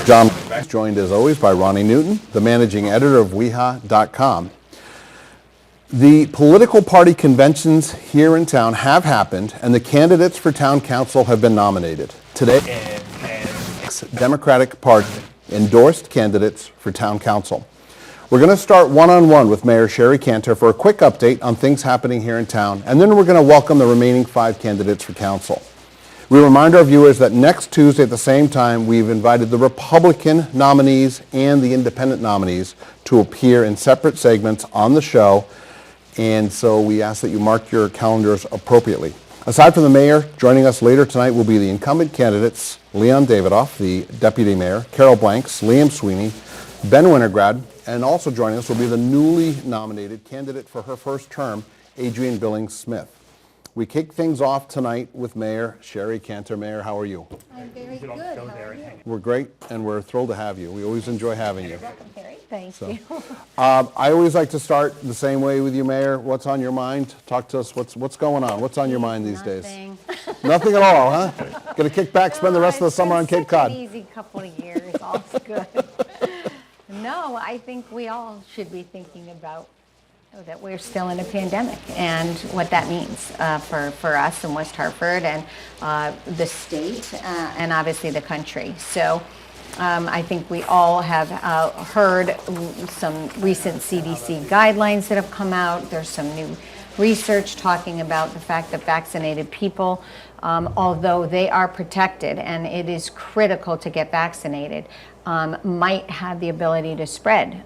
John is joined as always by Ronnie Newton, the managing editor of weha.com. The political party conventions here in town have happened, and the candidates for town council have been nominated. Today, Democratic Party endorsed candidates for town council. We're going to start one-on-one with Mayor Sherry Cantor for a quick update on things happening here in town, and then we're going to welcome the remaining 5 candidates for council. We remind our viewers that next Tuesday at the same time, we've invited the Republican nominees and the independent nominees to appear in separate segments on the show, and so we ask that you mark your calendars appropriately. Aside from the mayor, joining us later tonight will be the incumbent candidates, Leon Davidoff, the deputy mayor, Carol Blanks, Liam Sweeney, Ben Wintergrad, and also joining us will be the newly nominated candidate for her first term, Adrienne Billings-Smith. We kick things off tonight with Mayor Sherry Cantor. Mayor, how are you? I'm very good. How are you? We're great, and we're thrilled to have you. We always enjoy having you. You're welcome, Harry. Thank you. I always like to start the same way with you, Mayor. What's on your mind? Talk to us. What's going on? What's on your mind these days? Nothing at all, huh? Going to kick back, spend the rest of the summer on Cape Cod. It's an easy couple of years. All's good. No, I think we all should be thinking about that we're still in a pandemic and what that means for us in West Hartford and the state and obviously the country. So I think we all have heard some recent CDC guidelines that have come out. There's some new research talking about the fact that vaccinated people, although they are protected and it is critical to get vaccinated, might have the ability to spread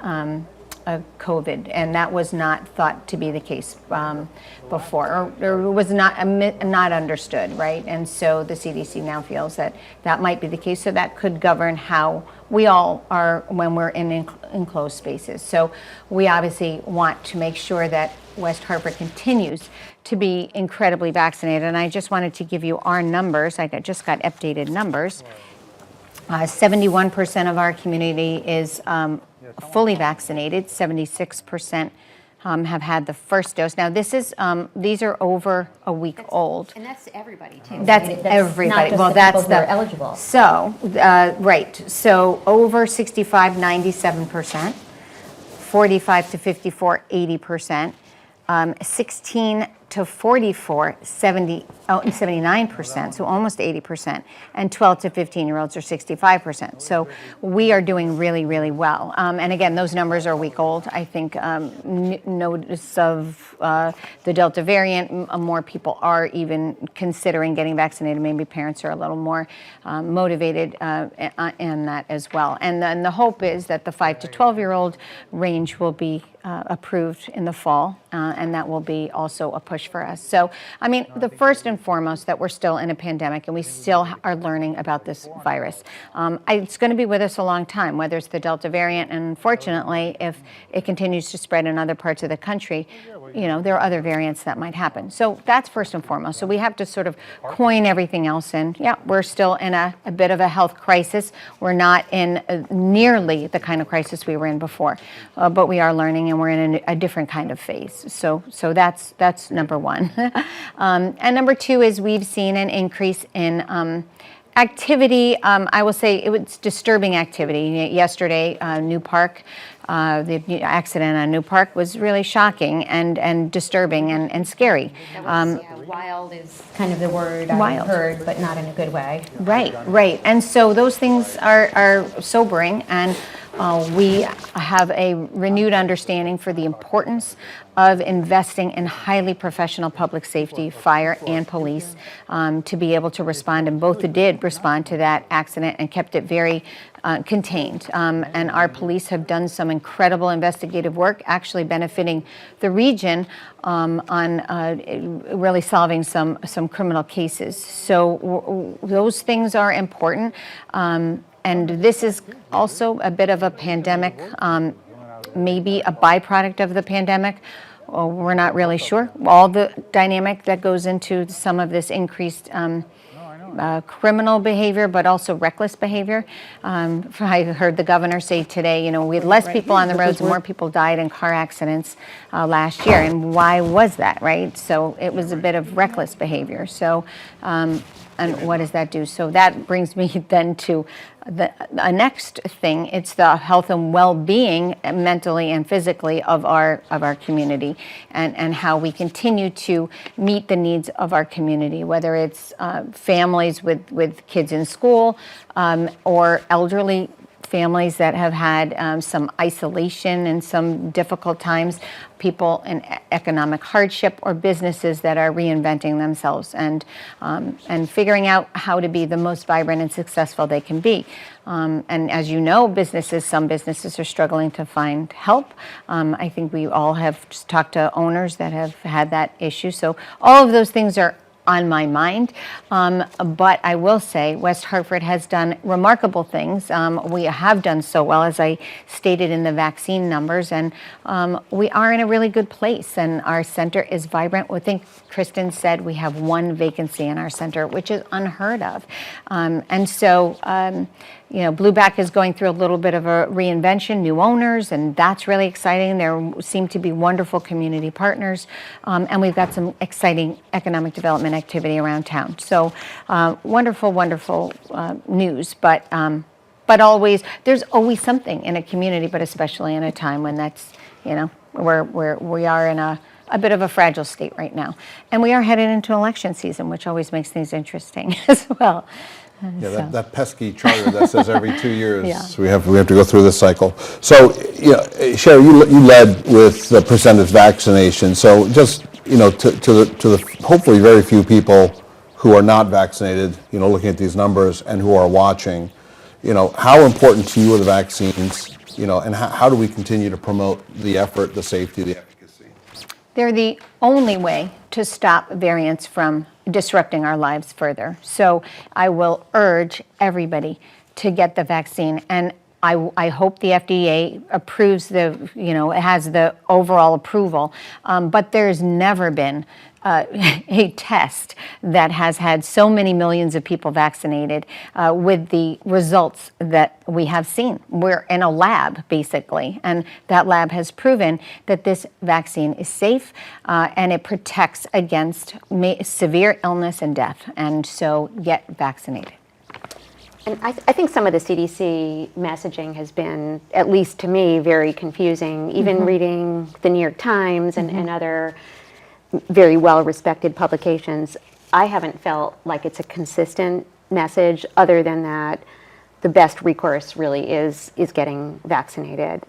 COVID, and that was not thought to be the case before, or was not understood, right? And so the CDC now feels that that might be the case, so that could govern how we all are when we're in enclosed spaces. So we obviously want to make sure that West Hartford continues to be incredibly vaccinated, and I just wanted to give you our numbers. I just got updated numbers. 71% of our community is fully vaccinated. 76% have had the first dose. Now, these are over a week old. And that's everybody, too. That's everybody. Not just the people who are eligible. So, right. So, over 65, 97%. 45 to 54, 80%. 16 to 44, 79%, so almost 80%, and 12 to 15-year-olds are 65%. So we are doing really, really well. And again, those numbers are a week old. I think notice of the Delta variant, more people are even considering getting vaccinated. Maybe parents are a little more motivated in that as well. And then the hope is that the 5 to 12-year-old range will be approved in the fall, and that will be also a push for us. So, I mean, the first and foremost that we're still in a pandemic and we still are learning about this virus. It's going to be with us a long time, whether it's the Delta variant, and unfortunately, if it continues to spread in other parts of the country, you know, there are other variants that might happen. So that's first and foremost. So we have to sort of coin everything else in. Yeah, we're still in a bit of a health crisis. We're not in nearly the kind of crisis we were in before, but we are learning and we're in a different kind of phase. So that's number one. And number two is we've seen an increase in activity. I will say it was disturbing activity. Yesterday, New Park, the accident on New Park was really shocking and disturbing and scary. Wild is kind of the word Wild. I heard, but not in a good way. Right. And so those things are sobering, and we have a renewed understanding for the importance of investing in highly professional public safety, fire and police, to be able to respond, and both did respond to that accident and kept it very contained. And our police have done some incredible investigative work, actually benefiting the region on really solving some criminal cases. So those things are important. And this is also a bit of a pandemic, maybe a byproduct of the pandemic. We're not really sure. All the dynamic that goes into some of this increased criminal behavior, but also reckless behavior. I heard the governor say today, we had less people on the roads, more people died in car accidents last year. And why was that, right? So it was a bit of reckless behavior. So, and what does that do? So that brings me then to the next thing, it's the health and well-being mentally and physically of our community, and how we continue to meet the needs of our community, whether it's families with kids in school, or elderly families that have had some isolation and some difficult times, people in economic hardship, or businesses that are reinventing themselves and figuring out how to be the most vibrant and successful they can be. And as you know, some businesses are struggling to find help. I think we all have just talked to owners that have had that issue. So all of those things are on my mind, but I will say West Hartford has done remarkable things. We have done so well, as I stated in the vaccine numbers, and we are in a really good place, and our center is vibrant. I think Kristen said we have 1 vacancy in our center, which is unheard of. And so, Blueback is going through a little bit of a reinvention, new owners, and that's really exciting. There seem to be wonderful community partners, and we've got some exciting economic development activity around town. So wonderful, wonderful news, but always, there's always something in a community, but especially in a time when that's, we are in a bit of a fragile state right now. And we are headed into election season, which always makes things interesting as well. Yeah, that pesky charter that says every 2 years Yeah. we have to go through this cycle. So, Sherry, you led with the percentage vaccination. So, just to the hopefully very few people who are not vaccinated, looking at these numbers and who are watching, how important to you are the vaccines? And how do we continue to promote the effort, the safety, the efficacy? They're the only way to stop variants from disrupting our lives further. So I will urge everybody to get the vaccine, and I hope the FDA approves it has the overall approval, but there's never been a test that has had so many millions of people vaccinated with the results that we have seen. We're in a lab, basically, and that lab has proven that this vaccine is safe and it protects against severe illness and death. And so get vaccinated. And I think some of the CDC messaging has been, at least to me, very confusing. Even reading the New York Times and other very well-respected publications, I haven't felt like it's a consistent message, other than that the best recourse really is getting vaccinated.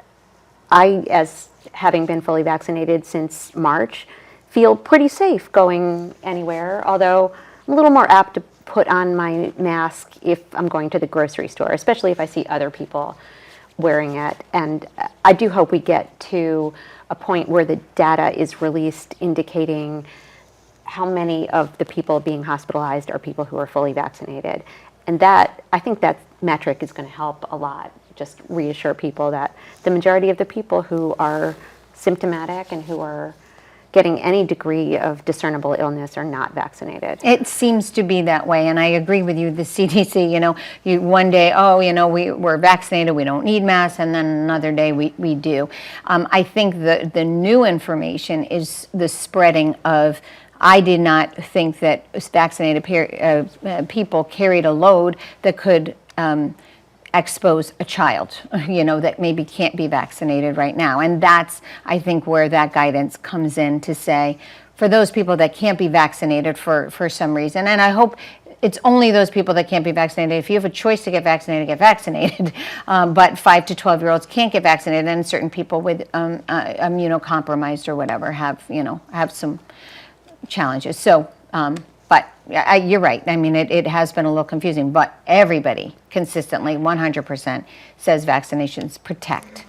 I, as having been fully vaccinated since March, feel pretty safe going anywhere, although I'm a little more apt to put on my mask if I'm going to the grocery store, especially if I see other people wearing it. And I do hope we get to a point where the data is released indicating how many of the people being hospitalized are people who are fully vaccinated. And that, I think that metric is going to help a lot, just reassure people that the majority of the people who are symptomatic and who are getting any degree of discernible illness are not vaccinated. It seems to be that way, and I agree with you. The CDC, one day, we're vaccinated, we don't need masks, and then another day we do. I think the new information is the spreading of, I did not think that vaccinated people carried a load that could expose a child, that maybe can't be vaccinated right now. And that's, I think, where that guidance comes in to say, for those people that can't be vaccinated for some reason, and I hope it's only those people that can't be vaccinated. If you have a choice to get vaccinated, get vaccinated. But 5 to 12-year-olds can't get vaccinated, and certain people with immunocompromised or whatever have some challenges. So, but you're right. I mean, it has been a little confusing, but everybody consistently, 100%, says vaccinations protect.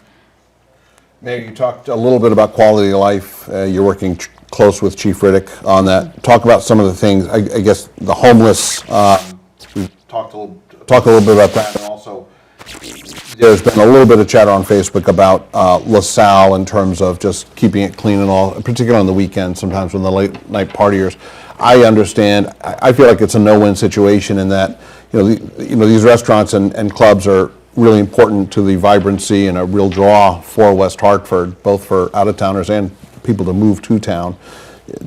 Mayor, you talked a little bit about quality of life. You're working close with Chief Riddick on that. Talk about some of the things. I guess the homeless. We talked a little bit about that, and also there's been a little bit of chatter on Facebook about LaSalle in terms of just keeping it clean and all, particularly on the weekends. Sometimes when the late night partiers. I understand. I feel like it's a no-win situation in that these restaurants and clubs are really important to the vibrancy and a real draw for West Hartford, both for out-of-towners and people to move to town.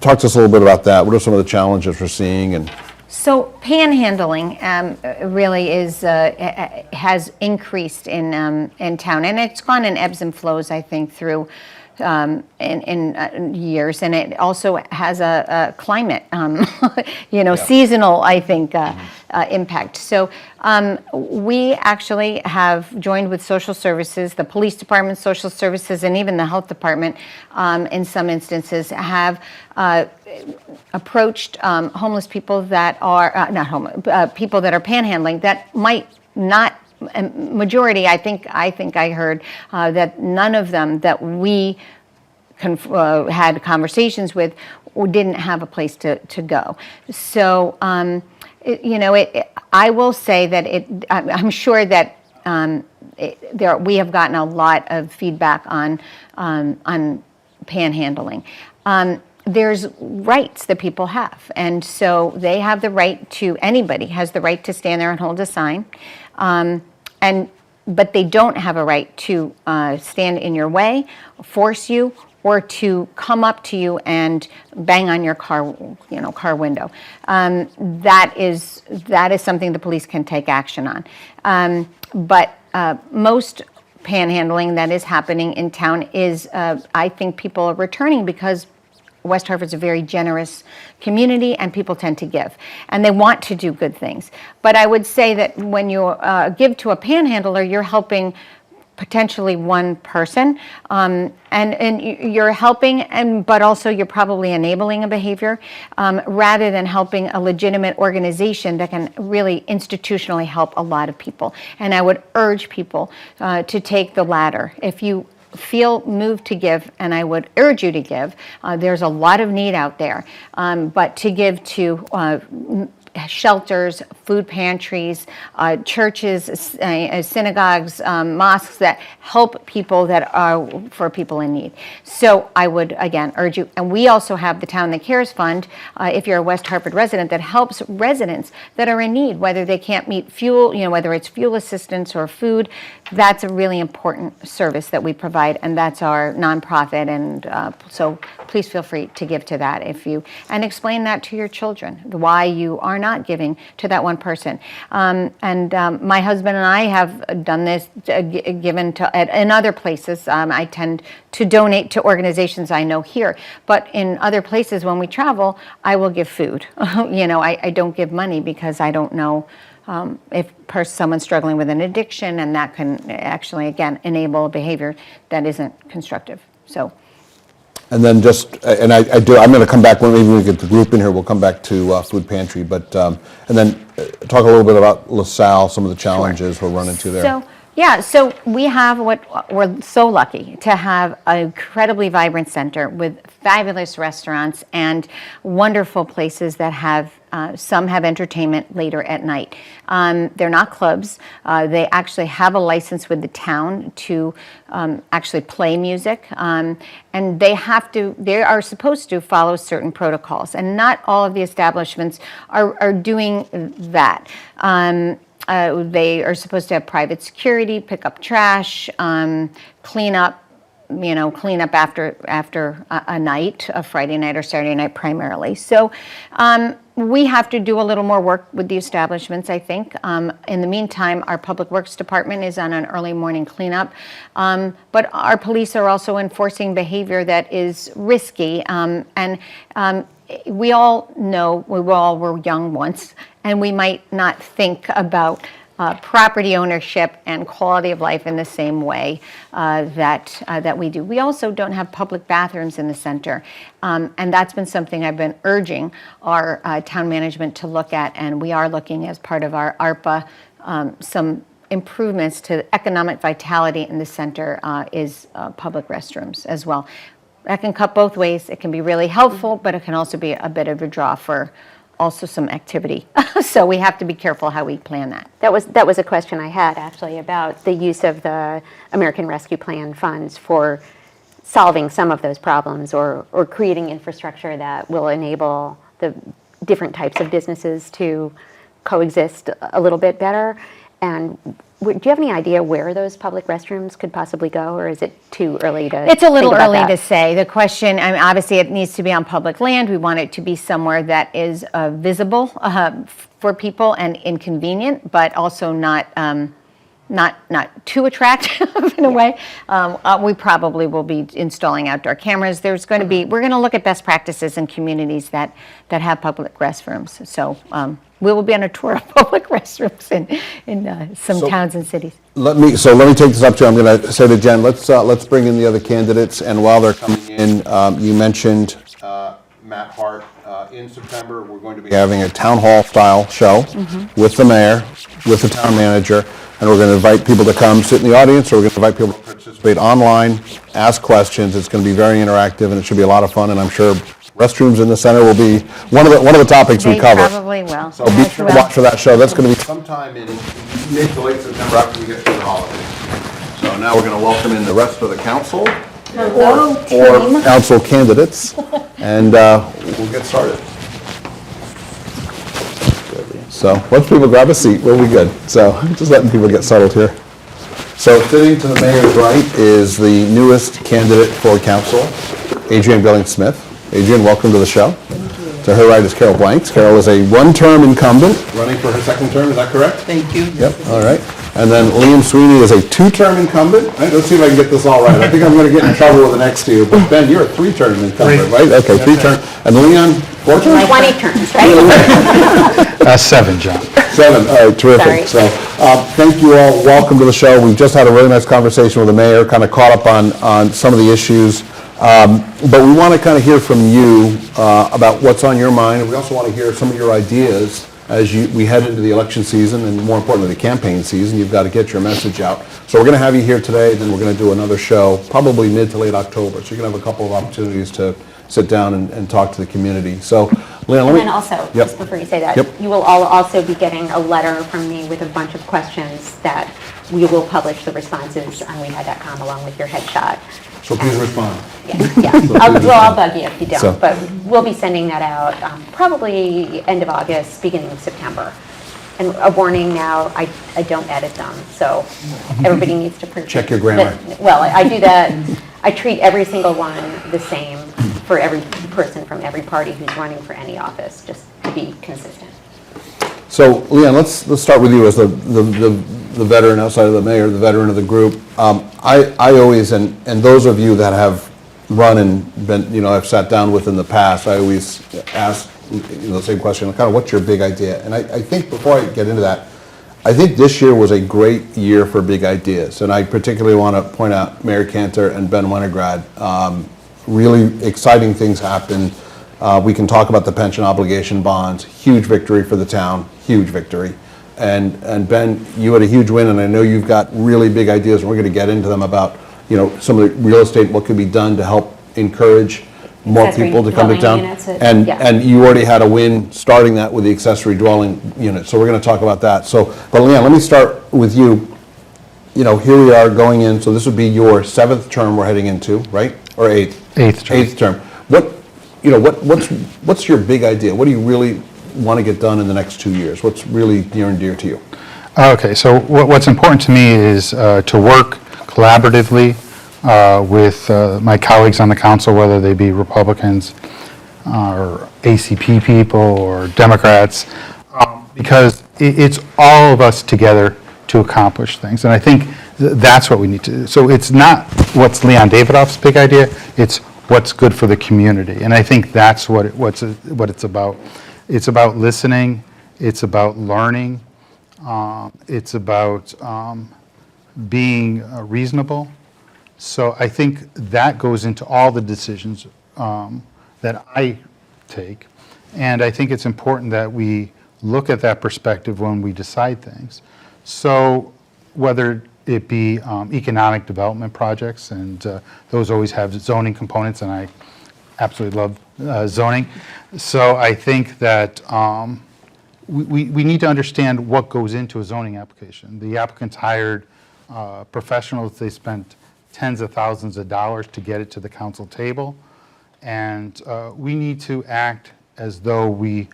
Talk to us a little bit about that. What are some of the challenges we're seeing? And So panhandling really has increased in town, and it's gone in ebbs and flows, I think, through in years, and it also has a climate, seasonal, I think, impact. So we actually have joined with social services, the police department, social services, and even the health department, in some instances, have approached homeless people that are not homeless, people that are panhandling that might not. Majority, I think I heard that none of them that we had conversations with didn't have a place to go. So, I will say that I'm sure that we have gotten a lot of feedback on panhandling. There's rights that people have, and so they have the right to. Anybody has the right to stand there and hold a sign. But they don't have a right to stand in your way, force you, or to come up to you and bang on your car window. That is something the police can take action on. But most panhandling that is happening in town is, I think people are returning because West Hartford's a very generous community, and people tend to give, and they want to do good things. But I would say that when you give to a panhandler, you're helping potentially one person, and you're helping, but also you're probably enabling a behavior, rather than helping a legitimate organization that can really institutionally help a lot of people. And I would urge people to take the latter. If you feel moved to give, and I would urge you to give. There's a lot of need out there, but to give to shelters, food pantries, churches, synagogues, mosques that help people that are for people in need. So I would, again, urge you. And we also have the Town That Cares Fund, if you're a West Hartford resident, that helps residents that are in need, whether they can't meet fuel, whether it's fuel assistance or food. That's a really important service that we provide, and that's our nonprofit. And so please feel free to give to that and explain that to your children, why you are not giving to that one person. My husband and I have done this, given to in other places. I tend to donate to organizations I know here, but in other places when we travel, I will give food. I don't give money because I don't know if someone's struggling with an addiction, and that can actually, again, enable a behavior that isn't constructive. So. And then I'm going to come back when maybe we get the group in here. We'll come back to food pantry, but and then talk a little bit about LaSalle, some of the challenges we'll run into there. So we have we're so lucky to have an incredibly vibrant center with fabulous restaurants and wonderful places that have, some have entertainment later at night. They're not clubs. They actually have a license with the town to actually play music. And they are supposed to follow certain protocols. And not all of the establishments are doing that. They are supposed to have private security, pick up trash, clean up after a night, a Friday night or Saturday night primarily. So we have to do a little more work with the establishments, I think. In the meantime, our Public Works Department is on an early morning cleanup, but our police are also enforcing behavior that is risky, we all know, we all were young once, and we might not think about property ownership and quality of life in the same way that we do. We also don't have public bathrooms in the center, and that's been something I've been urging our town management to look at, and we are looking as part of our ARPA some improvements to economic vitality in the center is public restrooms as well. That can cut both ways. It can be really helpful, but it can also be a bit of a draw for also some activity. So we have to be careful how we plan that. That was a question I had actually about the use of the American Rescue Plan funds for solving some of those problems or creating infrastructure that will enable the different types of businesses to coexist a little bit better. And do you have any idea where those public restrooms could possibly go, or is it too early to It's a little think about early that? to say. The question, I mean, obviously it needs to be on public land. We want it to be somewhere that is visible for people and inconvenient, but also not too attractive in a way. We probably will be installing outdoor cameras. There's going to be, we're going to look at best practices in communities that have public restrooms. So we will be on a tour of public restrooms in some towns and cities. Let me take this up too. I'm going to say to Jen, let's bring in the other candidates. And while they're coming in, you mentioned Matt Hart. In September, we're going to be having a town hall style show with the mayor, with the town manager, and we're going to invite people to come sit in the audience, or we're going to invite people to participate online, ask questions. It's going to be very interactive, and it should be a lot of fun. And I'm sure restrooms in the center will be one of the topics we cover. They probably will. So be sure to watch for that show. That's going to be sometime in mid to late September after we get through the holidays. So now we're going to welcome in the rest of the council. Or council candidates, and we'll get started. So once people grab a seat, we'll be good. So just letting people get settled here. So sitting to the mayor's right is the newest candidate for council, Adrienne Billings-Smith. Adrienne, welcome to the show. Thank you. To her right is Carol Blanks. Carol is a one-term incumbent, running for her second term. Is that correct? Thank you. Yep. All right. And then Liam Sweeney is a two-term incumbent. Right, let's see if I can get this all right. I think I'm going to get in trouble with the next two. But Ben, you're a three-term incumbent, right? Okay, three-term. And Leon, four-term? 20 terms, right? 7, John. 7. All right, terrific. Sorry. So thank you all. Welcome to the show. We've just had a really nice conversation with the mayor, kind of caught up on some of the issues. But we want to kind of hear from you about what's on your mind. And we also want to hear some of your ideas as we head into the election season, and more importantly, the campaign season. You've got to get your message out. So we're going to have you here today, then we're going to do another show, probably mid to late October. So you're going to have a couple of opportunities to sit down and talk to the community. So, Leon, And then also, Yep. just before you say that, Yep. you will all also be getting a letter from me with a bunch of questions that we will publish the responses on weedhead.com along with your headshot. So please respond. Yeah. I'll bug you if you don't, So- but we'll be sending that out probably end of August, beginning of September. And a warning now, I don't edit them, so everybody needs to Check your grammar. Well, I do that. I treat every single one the same for every person from every party who's running for any office, just to be consistent. So, Leon, let's start with you as the veteran outside of the mayor, the veteran of the group. I always, and those of you that have run and been, I've sat down with in the past, I always ask the same question, kind of what's your big idea? And I think before I get into that, I think this year was a great year for big ideas. And I particularly want to point out Mayor Cantor and Ben Winograd. Really exciting things happened. We can talk about the pension obligation bonds, huge victory for the town, huge victory. And Ben, you had a huge win, and I know you've got really big ideas, and we're going to get into them about, some of the real estate, what could be done to help encourage more Accessory people to come to dwelling town. units, And yeah. you already had a win starting that with the accessory dwelling unit, so we're going to talk about that. So, but Leanne, let me start with you. Here we are going in, so this would be your 7th term we're heading into, right? Or 8th? 8th term. 8th term. What's your big idea? What do you really want to get done in the next 2 years? What's really near and dear to you? Okay, so what's important to me is to work collaboratively with my colleagues on the council, whether they be Republicans or ACP people or Democrats, because it's all of us together to accomplish things. And I think that's what we need to do. So it's not what's Leon Davidoff's big idea, it's what's good for the community. And I think that's what it's about. It's about listening, it's about learning, it's about being reasonable. So I think that goes into all the decisions that I take. And I think it's important that we look at that perspective when we decide things. So whether it be economic development projects, and those always have zoning components, and I absolutely love zoning. So I think that we need to understand what goes into a zoning application. The applicants hired professionals. They spent tens of thousands of dollars to get it to the council table. And we need to act as though we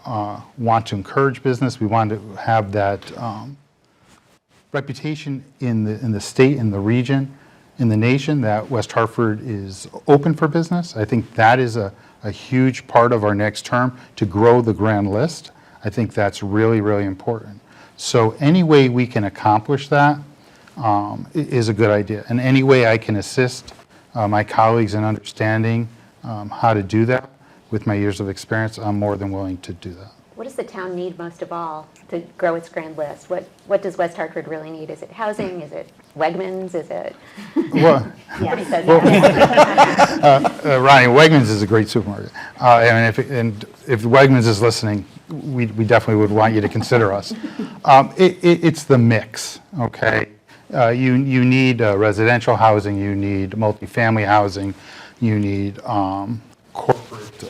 want to encourage business. We want to have that reputation in the state, in the region, in the nation, that West Hartford is open for business. I think that is a huge part of our next term, to grow the grand list. I think that's really, really important. So any way we can accomplish that is a good idea. And any way I can assist my colleagues in understanding how to do that with my years of experience, I'm more than willing to do that. What does the town need most of all to grow its grand list? What does West Hartford really need? Is it housing? Is it Wegmans? Is it? Well, Everybody says that. Ronnie, Wegmans is a great supermarket. And if Wegmans is listening, we definitely would want you to consider us. It's the mix, okay? You need residential housing, you need multifamily housing, you need corporate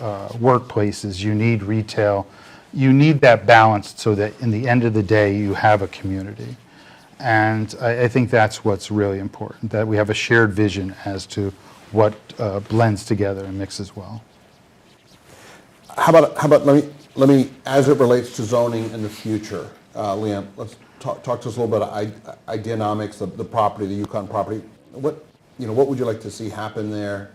workplaces, you need retail. You need that balance so that in the end of the day, you have a community. And I think that's what's really important, that we have a shared vision as to what blends together and mixes well. How about let me, as it relates to zoning in the future, Leanne, let's talk to us a little bit about ideonomics, the property, the Yukon property. What would you like to see happen there?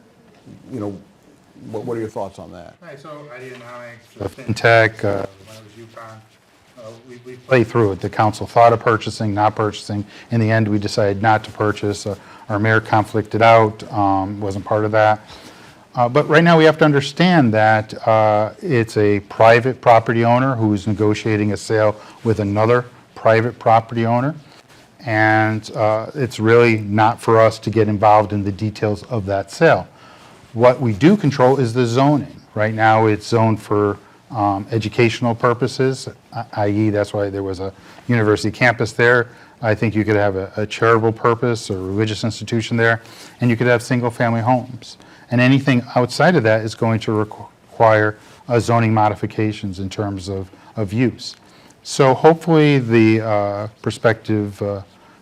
What are your thoughts on that? Right, so ideonomics, fintech, when it was Yukon, we played through it. The council thought of purchasing, not purchasing. In the end, we decided not to purchase. Our mayor conflicted out, wasn't part of that. But right now, we have to understand that it's a private property owner who's negotiating a sale with another private property owner. And it's really not for us to get involved in the details of that sale. What we do control is the zoning. Right now, it's zoned for educational purposes, i.e. that's why there was a university campus there. I think you could have a charitable purpose or religious institution there, and you could have single-family homes. And anything outside of that is going to require zoning modifications in terms of use. So hopefully the prospective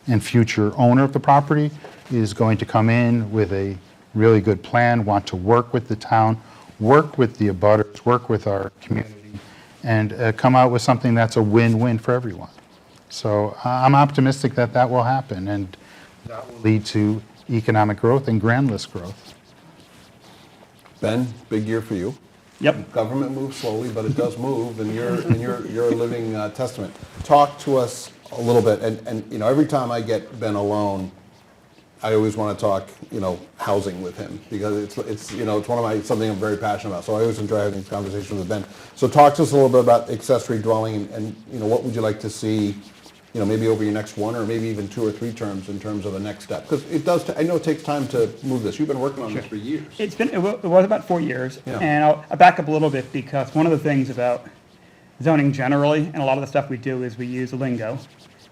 and future owner of the property is going to come in with a really good plan, want to work with the town, work with the abutters, work with our community, and come out with something that's a win-win for everyone. So I'm optimistic that that will happen, and that will lead to economic growth and grand list growth. Ben, big year for you. Yep. Government moves slowly, but it does move, and you're a living testament. Talk to us a little bit, and every time I get Ben alone, I always want to talk, housing with him, because it's one of something I'm very passionate about. So I always enjoy having these conversations with Ben. So talk to us a little bit about accessory dwelling, and what would you like to see, maybe over your next one or maybe even 2 or 3 terms in terms of a next step? Because it does. I know it takes time to move this. You've been working on this for years. It was about 4 years, Yeah. and I'll back up a little bit, because one of the things about zoning generally, and a lot of the stuff we do, is we use the lingo,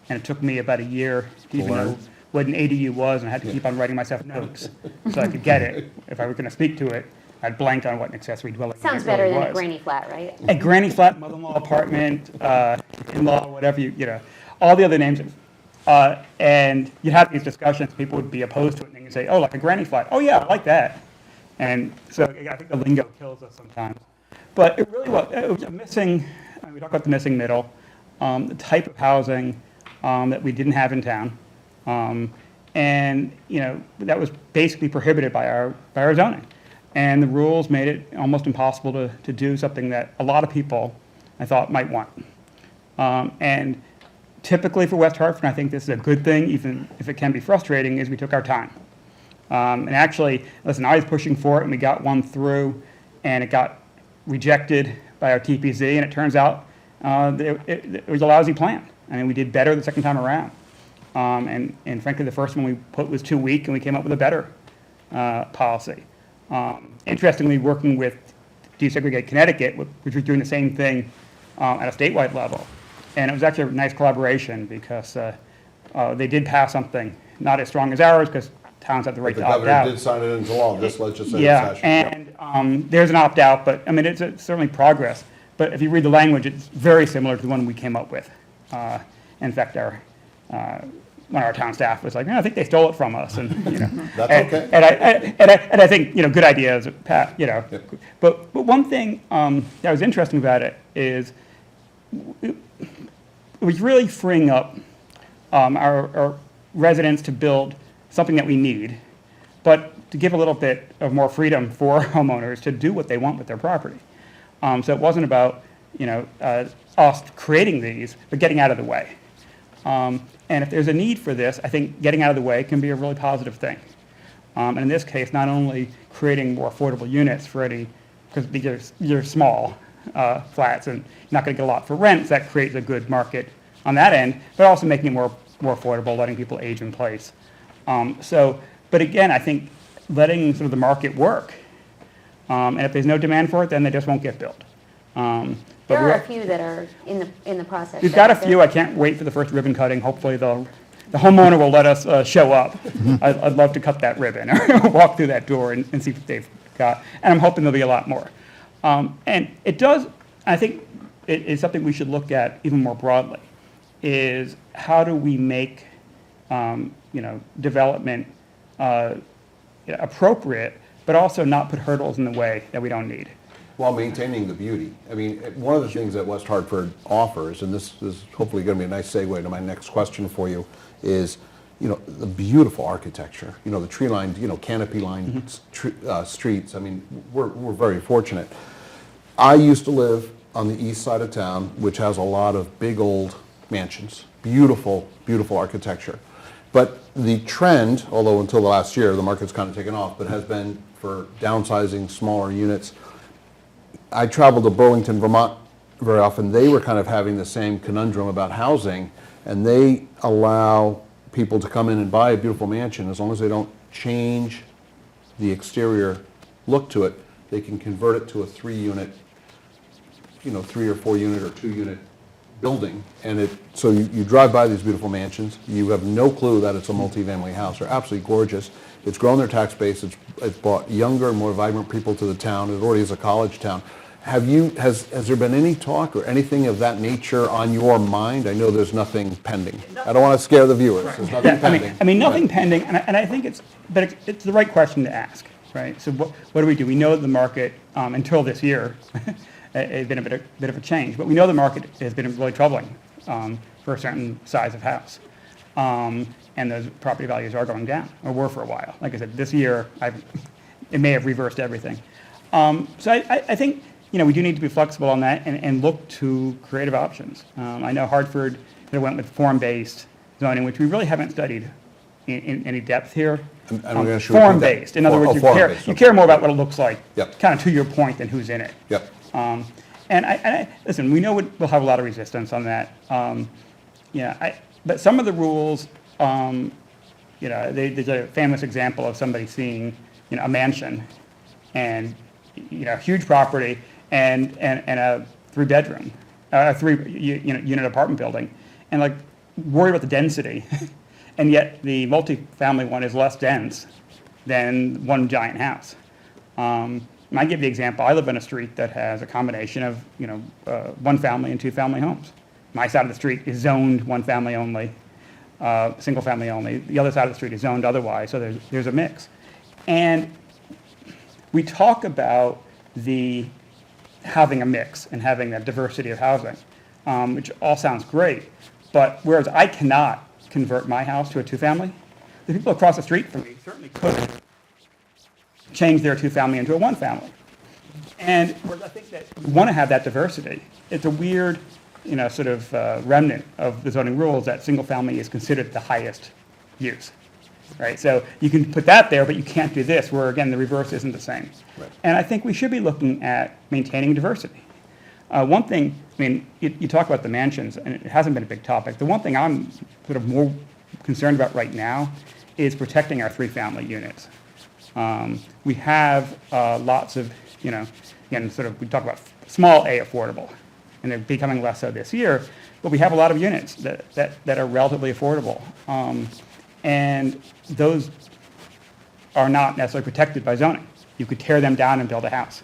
and it took me about a year to even know what an ADU was, and I had to keep on writing myself notes so I could get it. If I were going to speak to it, I'd blanked on what an accessory dwelling Sounds really better than a was. granny flat, right? A granny flat, mother-in-law apartment, in-law, whatever all the other names. And you'd have these discussions, people would be opposed to it, and you'd say, oh, like a granny flat. Oh yeah, I like that. And so I think the lingo kills us sometimes. But it really was, it was a missing, we talk about the missing middle, the type of housing that we didn't have in town. And that was basically prohibited by our zoning. And the rules made it almost impossible to do something that a lot of people, I thought, might want. And typically for West Hartford, I think this is a good thing, even if it can be frustrating, is we took our time. And actually, listen, I was pushing for it, and we got one through, and it got rejected by our TPZ, and it turns out it was a lousy plan. I mean, we did better the second time around. And frankly, the first one we put was too weak, and we came up with a better policy. Interestingly, working with Desegregate Connecticut, which was doing the same thing at a statewide level. And it was actually a nice collaboration, because they did pass something not as strong as ours, because towns have the right The to opt governor out. did sign it into law this legislative Yeah, session. and there's an opt-out, but I mean, it's certainly progress. But if you read the language, it's very similar to the one we came up with. In fact, one of our town staff was like, I think they stole it from us, and That's okay. And I think good ideas, Pat. But one thing that was interesting about it is it was really freeing up our residents to build something that we need, but to give a little bit of more freedom for homeowners to do what they want with their property. So it wasn't about, us creating these, but getting out of the way. And if there's a need for this, I think getting out of the way can be a really positive thing. And in this case, not only creating more affordable units for because you're small flats and you're not going to get a lot for rent, so that creates a good market on that end, but also making it more affordable, letting people age in place. But again, I think letting sort of the market work, and if there's no demand for it, then they just won't get built. There are a few that are in the process. We've got a few. I can't wait for the first ribbon cutting. Hopefully the homeowner will let us show up. I'd love to cut that ribbon or walk through that door and see what they've got. And I'm hoping there'll be a lot more. And it does, I think it is something we should look at even more broadly, is how do we make development appropriate, but also not put hurdles in the way that we don't need. While maintaining the beauty. I mean, one of the things that West Hartford offers, and this is hopefully going to be a nice segue to my next question for you, is the beautiful architecture. The tree-lined, canopy-lined streets. I mean, we're very fortunate. I used to live on the east side of town, which has a lot of big old mansions. Beautiful, beautiful architecture. But the trend, although until the last year the market's kind of taken off, but has been for downsizing smaller units. I traveled to Burlington, Vermont very often. They were kind of having the same conundrum about housing, and they allow people to come in and buy a beautiful mansion. As long as they don't change the exterior look to it, they can convert it to a 3-unit, 3 or 4 unit or 2-unit building. And so you drive by these beautiful mansions, you have no clue that it's a multifamily house. They're absolutely gorgeous. It's grown their tax base. It's brought younger, more vibrant people to the town. It already is a college town. Has there been any talk or anything of that nature on your mind? I know there's nothing pending. I don't want to scare the viewers. There's nothing pending. I mean, nothing pending, and I think it's the right question to ask, right? So what do? We know the market until this year has been a bit of a change, but we know the market has been really troubling for a certain size of house. And those property values are going down, or were for a while. Like I said, this year, it may have reversed everything. So I think, we do need to be flexible on that and look to creative options. I know Hartford went with form-based zoning, which we really haven't studied in any depth here. Form-based. In other words, you care more about what it looks like, kind of to your point, than who's in it. Yep. And I listen, we know we'll have a lot of resistance on that. But some of the rules, there's a famous example of somebody seeing, a mansion and, huge property and a 3-bedroom, a 3-unit apartment building, and like worried about the density, and yet the multifamily one is less dense than one giant house. I give the example. I live in a street that has a combination of, 1-family and 2-family homes. My side of the street is zoned 1-family only. Single family only. The other side of the street is zoned otherwise, so there's a mix. And we talk about having a mix and having that diversity of housing, which all sounds great, but whereas I cannot convert my house to a 2-family, the people across the street from me certainly could change their 2-family into a 1-family. And whereas I think that we want to have that diversity, it's a weird sort of remnant of the zoning rules that single family is considered the highest use, right? So you can put that there, but you can't do this, where again, the reverse isn't the same. Right. And I think we should be looking at maintaining diversity. One thing, you talk about the mansions, and it hasn't been a big topic. The one thing I'm sort of more concerned about right now is protecting our 3-family units. We have lots of, again, sort of, we talk about small A affordable, and they're becoming less so this year, but we have a lot of units that are relatively affordable. And those are not necessarily protected by zoning. You could tear them down and build a house.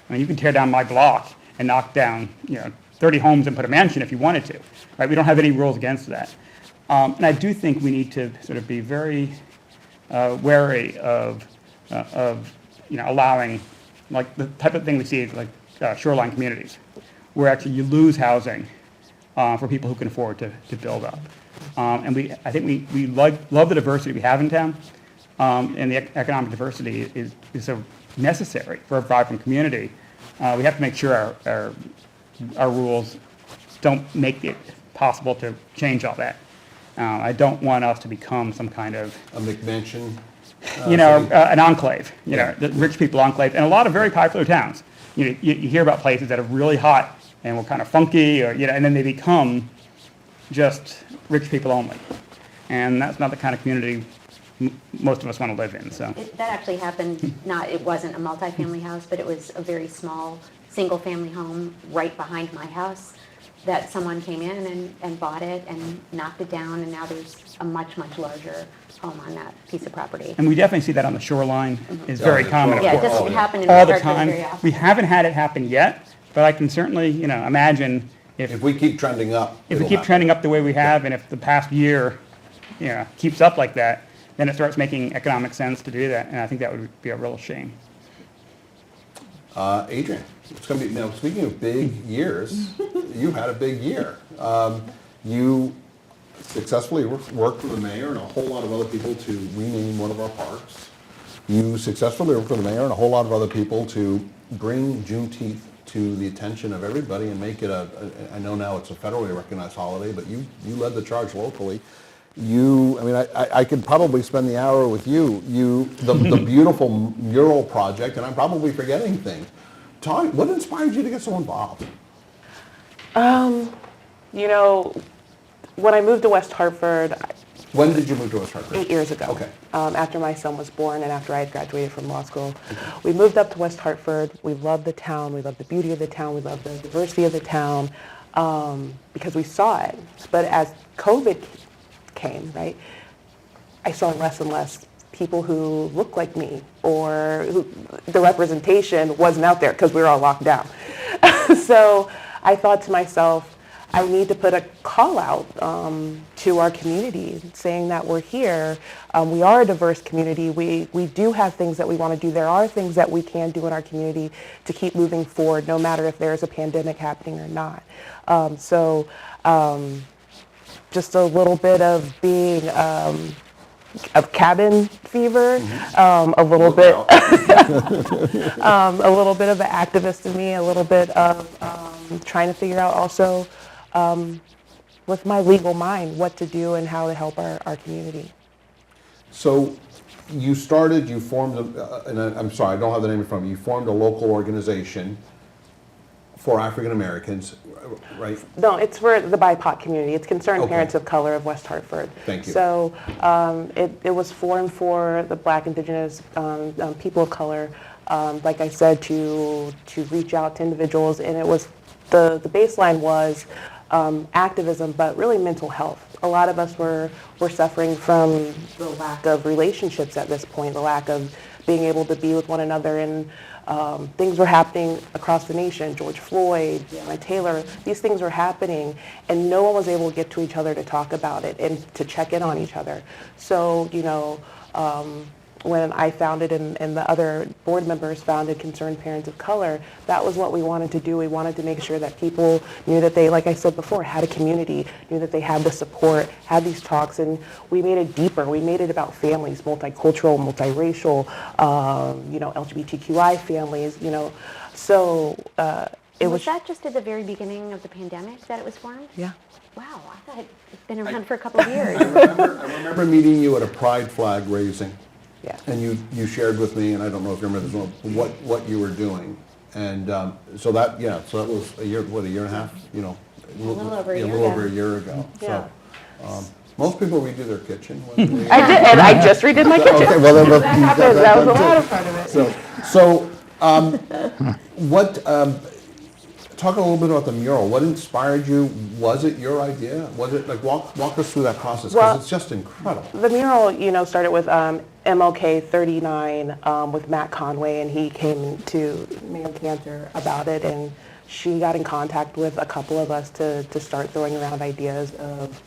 You can tear down my block and knock down 30 homes and put a mansion if you wanted to. Right? We don't have any rules against that. And I do think we need to sort of be very wary of allowing, like the type of thing we see like shoreline communities, where actually you lose housing for people who can afford to build up. And I think we love the diversity we have in town, and the economic diversity is so necessary for a vibrant community. We have to make sure our rules don't make it possible to change all that. I don't want us to become some kind of, A McMansion? an enclave, the rich people enclave, and a lot of very popular towns. You hear about places that are really hot and were kind of funky, or, and then they become just rich people only. And that's not the kind of community most of us want to live in, so. That actually happened, it wasn't a multifamily house, but it was a very small, single-family home right behind my house that someone came in and bought it and knocked it down, and now there's a much, much larger home on that piece of property. And we definitely see that on the shoreline. It's very common, of Yeah, it course, doesn't happen in all the Hartford time. very often. We haven't had it happen yet, but I can certainly, imagine If we keep trending up. if we it'll keep happen. trending up the way we have, and if the past year, keeps up like that, then it starts making economic sense to do that, and I think that would be a real shame. Adrian, it's going to be, now, speaking of big years, you had a big year. You successfully worked with the mayor and a whole lot of other people to rename one of our parks. You successfully worked with the mayor and a whole lot of other people to bring Juneteenth to the attention of everybody and make it I know now it's a federally recognized holiday, but you led the charge locally. I could probably spend the hour with you. The beautiful mural project, and I'm probably forgetting things. What inspired you to get so involved? When I moved to West Hartford When did you move to West Hartford? 8 years ago, Okay. After my son was born and after I had graduated from law school, we moved up to West Hartford. We loved the town. We loved the beauty of the town. We loved the diversity of the town because we saw it. But as COVID came, right, I saw less and less people who looked like me, or the representation wasn't out there because we were all locked down. So I thought to myself, I need to put a call out to our community saying that we're here. We are a diverse community. We do have things that we want to do. There are things that we can do in our community to keep moving forward, no matter if there's a pandemic happening or not. Just a little bit of being of cabin fever, a little bit, a little bit of the activist in me, a little bit of trying to figure out also with my legal mind what to do and how to help our community. So you formed, and I'm sorry, I don't have the name in front of me, you formed a local organization for African Americans, right? No, it's for the BIPOC community. It's Concerned Okay. Parents of Color of West Hartford. Thank you. So it was formed for the Black, Indigenous people of color, like I said, to reach out to individuals, and it was the baseline was activism, but really mental health. A lot of us were suffering from the lack of relationships at this point, the lack of being able to be with one another, and things were happening across the nation. George Floyd, Breonna Taylor, these things were happening, and no one was able to get to each other to talk about it and to check in on each other. So, when I founded and the other board members founded Concerned Parents of Color, that was what we wanted to do. We wanted to make sure that people knew that they, like I said before, had a community, knew that they had the support, had these talks, and we made it deeper. We made it about families, multicultural, multiracial, LGBTQI families, So it Was was, that just at the very beginning of the pandemic that it was formed? yeah. Wow, I thought it's been around for a couple of years. I remember meeting you at a pride flag raising. Yeah. And you shared with me, and I don't know if you remember this one, what you were doing. And so that was a year and a half, A little over a year a little ago. over a year ago. Yeah. So most people redo their kitchen. when they- I did, and I just redid my kitchen. Okay, well, then That happened. That was the latter part of it. Talk a little bit about the mural. What inspired you? Was it your idea? Was it like walk us through that process, Well, because it's just incredible. The mural, started with MLK 39 with Matt Conway, and he came to Mayor Cantor about it, and she got in contact with a couple of us to start throwing around ideas of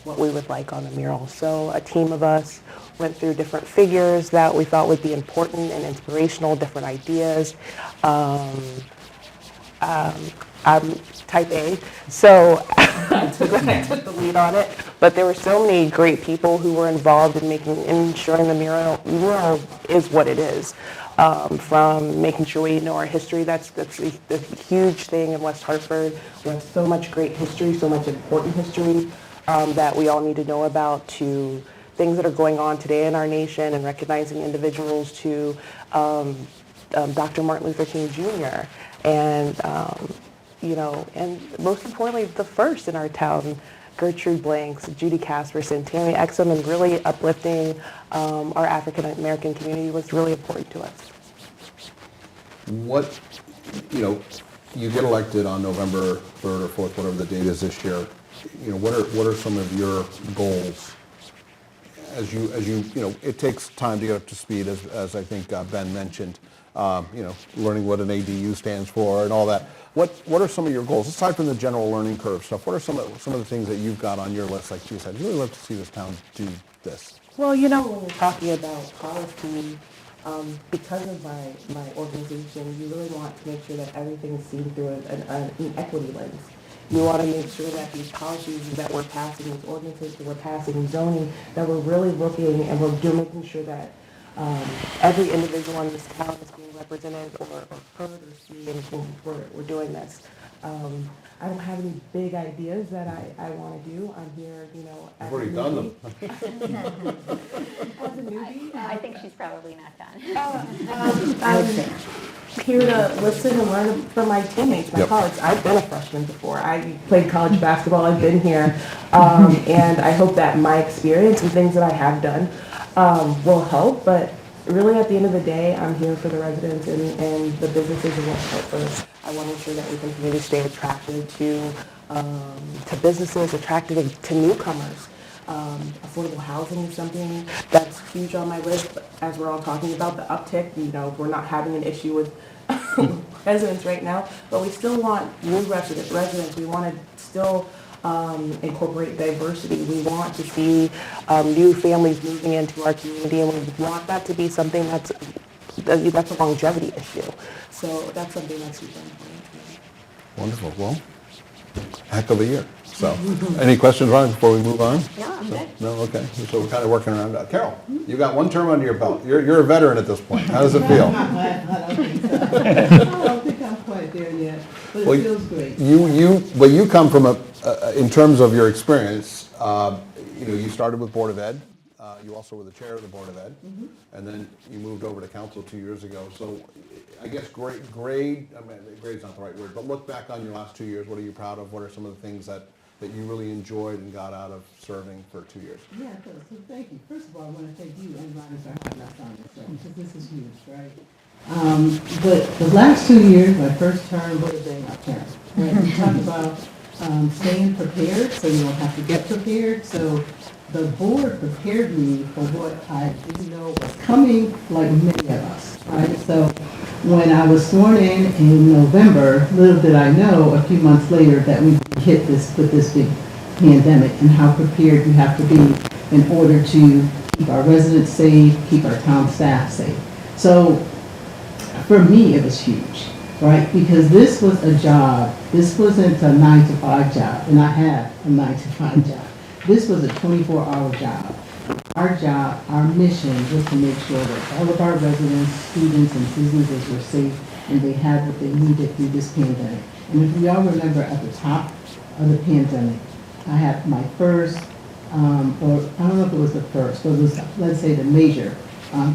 what we would like on the mural. So a team of us went through different figures that we thought would be important and inspirational, different ideas. I'm type A, so I took the lead on it. But there were so many great people who were involved in ensuring the mural is what it is. From making sure we know our history, that's the huge thing in West Hartford. We have so much great history, so much important history that we all need to know about, to things that are going on today in our nation and recognizing individuals, to Dr. Martin Luther King Jr. and and most importantly, the first in our town, Gertrude Blanks, Judy Casperson, Tammy Exum, and really uplifting our African American community was really important to us. What, you get elected on November 3rd or 4th, whatever the date is this year. What are some of your goals? As you, it takes time to get up to speed, as I think Ben mentioned, learning what an ADU stands for and all that. What are some of your goals, aside from the general learning curve stuff? What are some of the things that you've got on your list? Like, geez, I'd really love to see this town do this. Well, when we're talking about policy, because of my organization, you really want to make sure that everything is seen through an equity lens. You want to make sure that these policies that we're passing, these ordinances that we're passing, zoning, that we're really looking and making sure that every individual in this town is being represented or heard or seen when we're doing this. I don't have any big ideas that I want to do. I'm here, as You've already done them. as a newbie. I think she's probably not done. I'm here to listen and learn from my teammates, my Yep. colleagues. I've been a freshman before. I played college basketball. I've been here. And I hope that my experience and things that I have done will help. But really, at the end of the day, I'm here for the residents and the businesses in West Hartford. I want to ensure that we continue to stay attractive to businesses, attractive to newcomers. Affordable housing is something that's huge on my list. As we're all talking about the uptick, we're not having an issue with residents right now, but we still want new residents. We want to still incorporate diversity. We want to see new families moving into our community, and we want that to be something that's a longevity issue. So that's something that's super important to me. Wonderful. Well, heck of a year. So, any questions, Ron, before we move on? No, I'm good. No, okay. So we're kind of working around that. Carol, you got one term under your belt. You're a veteran at this point. How does it feel? I don't think so. I don't think I'm quite there yet, but it feels great. You come from in terms of your experience, you started with Board of Ed. You also were the chair of the Board of Ed, and then you moved over to council 2 years ago. So I guess grade's not the right word, but look back on your last 2 years. What are you proud of? What are some of the things that you really enjoyed and got out of serving for 2 years? Yeah, so thank you. First of all, I want to thank you and Ronnie for having us on this show, because this is huge, right? But the last 2 years, my first term would have been my term. Right? We talked about staying prepared, so you don't have to get prepared. So the board prepared me for what I didn't know was coming, like many of us, right? So when I was sworn in November, little did I know a few months later that we hit this big pandemic, and how prepared you have to be in order to keep our residents safe, keep our town staff safe. So for me, it was huge, right? Because this was a job. This wasn't a 9-to-5 job, and I had a 9-to-5 job. This was a 24-hour job. Our job, our mission was to make sure that all of our residents, students, and businesses were safe and they had what they needed through this pandemic. And if we all remember, at the top of the pandemic, I had my first, or I don't know if it was the first, but it was, let's say, the major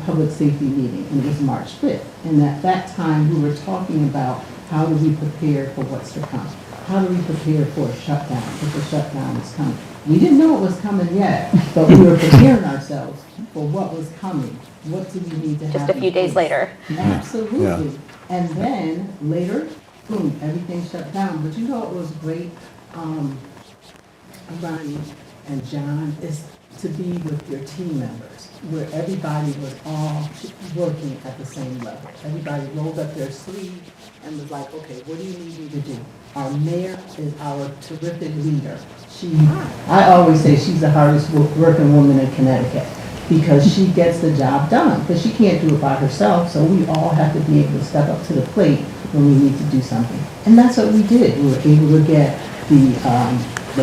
public safety meeting, and it was March 5th. And at that time, we were talking about how do we prepare for what's to come? How do we prepare for a shutdown, if the shutdown is coming? We didn't know it was coming yet, but we were preparing ourselves for what was coming. What do we need to have? Just a few days later. Absolutely. Yeah. And then later, boom, everything shut down. But you know what was great, Ronnie and John, is to be with your team members, where everybody was all working at the same level. Everybody rolled up their sleeve and was like, okay, what do you need me to do? Our mayor is our terrific leader. I always say she's the hardest working woman in Connecticut, because she gets the job done, because she can't do it by herself, so we all have to be able to step up to the plate when we need to do something. And that's what we did. We were able to get the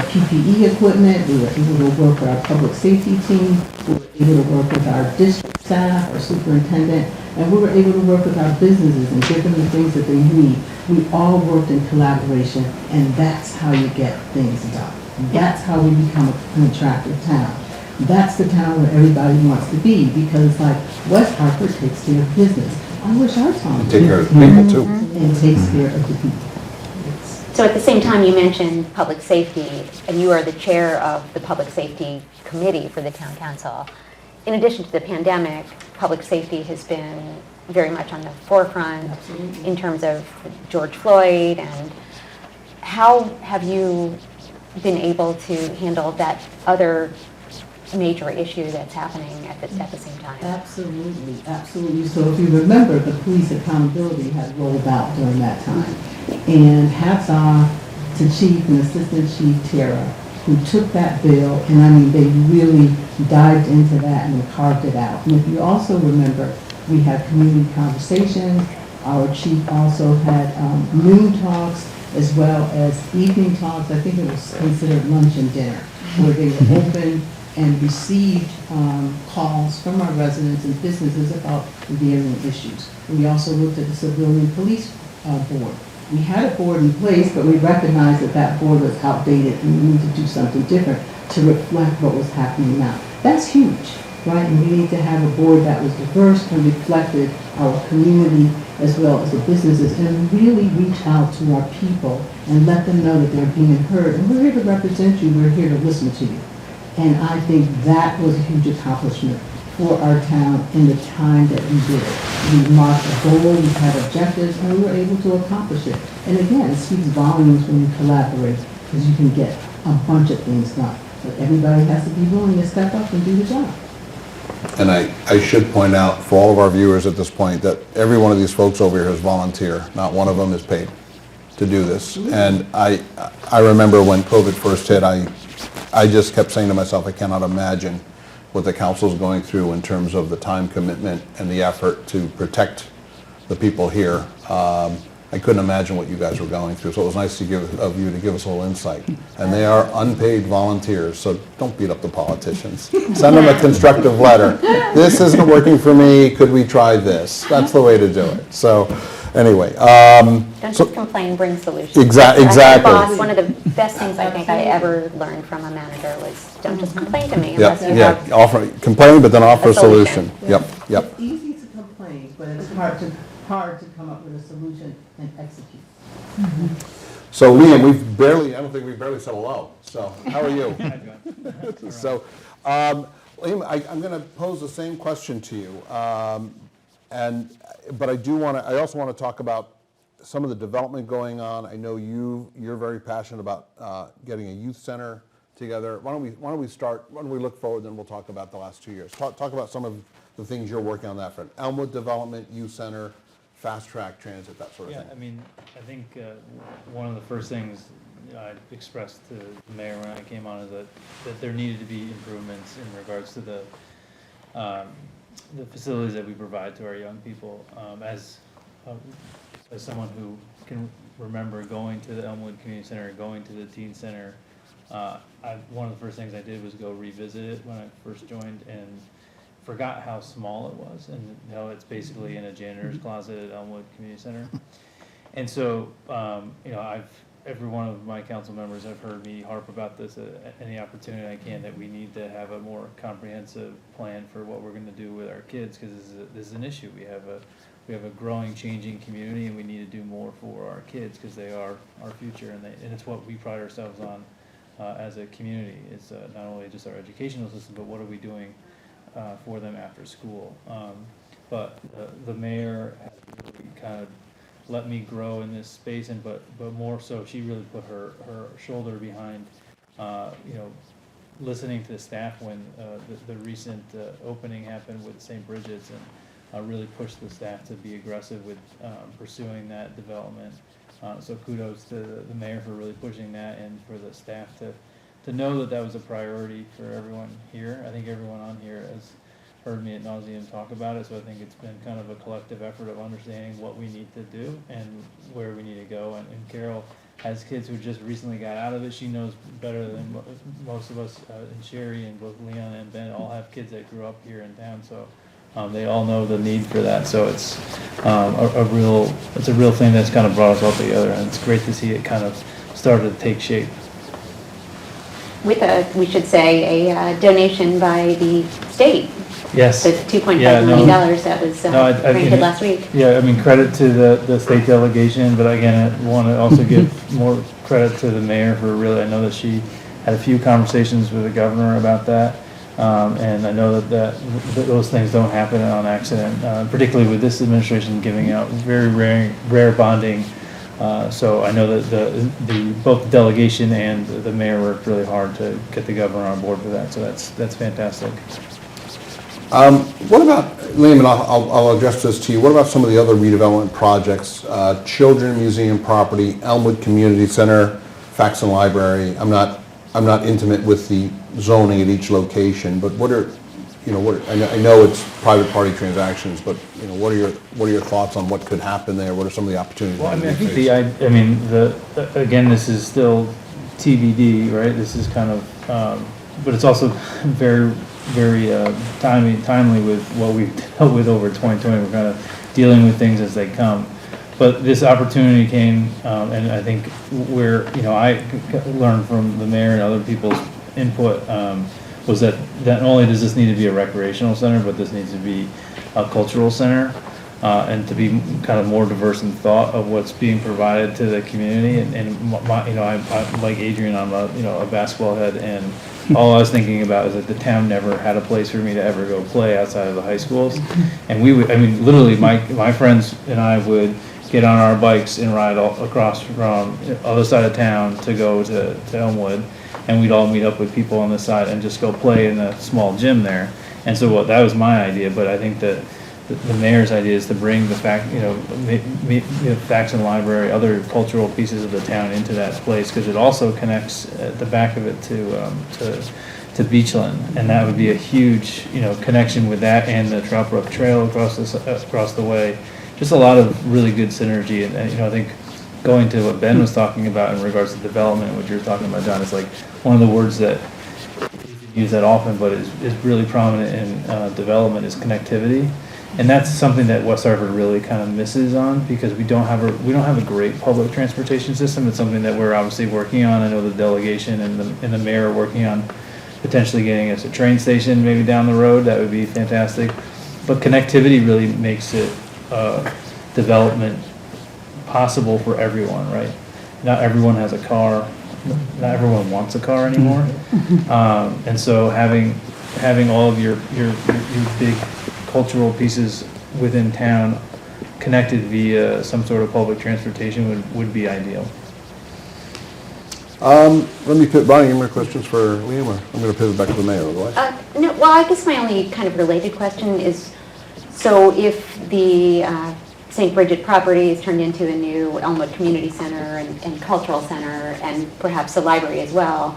PPE equipment, we were able to work with our public safety team, we were able to work with our district staff, our superintendent, and we were able to work with our businesses and give them the things that they need. We all worked in collaboration, and that's how you get things done. That's how we become an attractive town. That's the town where everybody wants to be, because like West Hartford takes care of business. I wish our town Take did. care of the people too. And takes care of the people. So at the same time, you mentioned public safety, and you are the chair of the Public Safety Committee for the Town Council. In addition to the pandemic, public safety has been very much on the forefront in terms of George Floyd, and how have you been able to handle that other major issue that's happening at the same time? Absolutely, absolutely. So if you remember, the police accountability had rolled out during that time. And hats off to Chief and Assistant Chief Tara, who took that bill, and I mean, they really dived into that and carved it out. And if you also remember, we had community conversations. Our chief also had noon talks as well as evening talks. I think it was considered lunch and dinner, where they were open and received calls from our residents and businesses about varying issues. We also looked at the civilian police board. We had a board in place, but we recognized that that board was outdated and we need to do something different to reflect what was happening now. That's huge, right? And we need to have a board that was diverse and reflected our community as well as the businesses, and really reach out to our people and let them know that they're being heard. And we're here to represent you, we're here to listen to you. And I think that was a huge accomplishment for our town in the time that we did it. We marked a goal, we had objectives, and we were able to accomplish it. And again, it speaks volumes when you collaborate, because you can get a bunch of things done. But everybody has to be willing to step up and do the job. And I should point out for all of our viewers at this point that every one of these folks over here is volunteer. Not one of them is paid to do this. And I remember when COVID first hit, I just kept saying to myself, I cannot imagine what the council's going through in terms of the time commitment and the effort to protect the people here. I couldn't imagine what you guys were going through, so it was nice of you to give us a little insight. And they are unpaid volunteers, so don't beat up the politicians. Send them a constructive letter. This isn't working for me, could we try this? That's the way to do it. So anyway. Don't just complain, bring solutions. Exactly. Boss, one of the best things I think I ever learned from a manager was don't just complain to me unless you have Complain, but then offer a a solution. solution. Yep. It's easy to complain, but it's hard to come up with a solution and execute. So Liam, I don't think we've barely said hello. So how are you? So, Liam, I'm going to pose the same question to you, but I also want to talk about some of the development going on. I know you're very passionate about getting a youth center together. Why don't we look forward, then we'll talk about the last 2 years. Talk about some of the things you're working on that front. Elmwood Development, Youth Center, fast track transit, that sort of thing. Yeah, I mean, I think one of the first things I expressed to the mayor when I came on is that there needed to be improvements in regards to the facilities that we provide to our young people. As someone who can remember going to the Elmwood Community Center, going to the Teen Center, one of the first things I did was go revisit it when I first joined, and forgot how small it was, and how it's basically in a janitor's closet at Elmwood Community Center. And so, every one of my council members have heard me harp about this at any opportunity I can, that we need to have a more comprehensive plan for what we're going to do with our kids, because this is an issue. We have a growing, changing community, and we need to do more for our kids because they are our future, and it's what we pride ourselves on as a community. It's not only just our educational system, but what are we doing for them after school. But the mayor has really kind of let me grow in this space, but more so, she really put her shoulder behind, listening to the staff when the recent opening happened with St. Bridget's, and really pushed the staff to be aggressive with pursuing that development. So kudos to the mayor for really pushing that, and for the staff to know that was a priority for everyone here. I think everyone on here heard me at nauseam talk about it, so I think it's been kind of a collective effort of understanding what we need to do and where we need to go. And Carol has kids who just recently got out of it. She knows better than most of us, and Sherry and both Leon and Ben all have kids that grew up here in town, so they all know the need for that. So it's a real thing that's kind of brought us all together, and it's great to see it kind of started to take shape. With we should say, a donation by the state. Yes. The $2.5 Yeah, million that was granted last week. Yeah, I mean, credit to the state delegation, but again, I want to also give more credit to the mayor for really, I know that she had a few conversations with the governor about that. And I know that those things don't happen on accident, particularly with this administration giving out very rare bonding. So I know that both the delegation and the mayor worked really hard to get the governor on board for that. So that's fantastic. What about, Liam, and I'll address this to you, what about some of the other redevelopment projects? Children Museum property, Elmwood Community Center, Faxon Library. I'm not intimate with the zoning at each location, but what are, I know it's private party transactions, but what are your thoughts on what could happen there? What are some of the opportunities? Well, I mean, I think again, this is still TBD, right? This is kind of, but it's also very timely with what we've dealt with over 2020. We're kind of dealing with things as they come. But this opportunity came, and I think I learned from the mayor and other people's input, was that not only does this need to be a recreational center, but this needs to be a cultural center, and to be kind of more diverse in thought of what's being provided to the community. And I'm like Adrian, I'm a basketball head, and all I was thinking about is that the town never had a place for me to ever go play outside of the high schools. And literally my friends and I would get on our bikes and ride all across from the other side of town to go to Elmwood, and we'd all meet up with people on this side and just go play in a small gym there. And so that was my idea, but I think that the mayor's idea is to bring the Faxon Library, other cultural pieces of the town into that place, because it also connects at the back of it to Beachland, and that would be a huge connection with that and the Trout Brook Trail across the way. Just a lot of really good synergy, and I think going to what Ben was talking about in regards to development, what you're talking about, John, is like one of the words that isn't used that often, but is really prominent in development is connectivity. And that's something that West Hartford really kind of misses on, because we don't have a great public transportation system. It's something that we're obviously working on. I know the delegation and the mayor are working on potentially getting us a train station maybe down the road. That would be fantastic. But connectivity really makes it development possible for everyone, right? Not everyone has a car. Not everyone wants a car anymore. And so having all of your big cultural pieces within town connected via some sort of public transportation would be ideal. Let me put, Bonnie, any more questions for Liam, or I'm going to pivot back to the mayor otherwise? No, well, I guess my only kind of related question is, so if the St. Bridget property is turned into a new Elmwood Community Center and Cultural Center, and perhaps a library as well,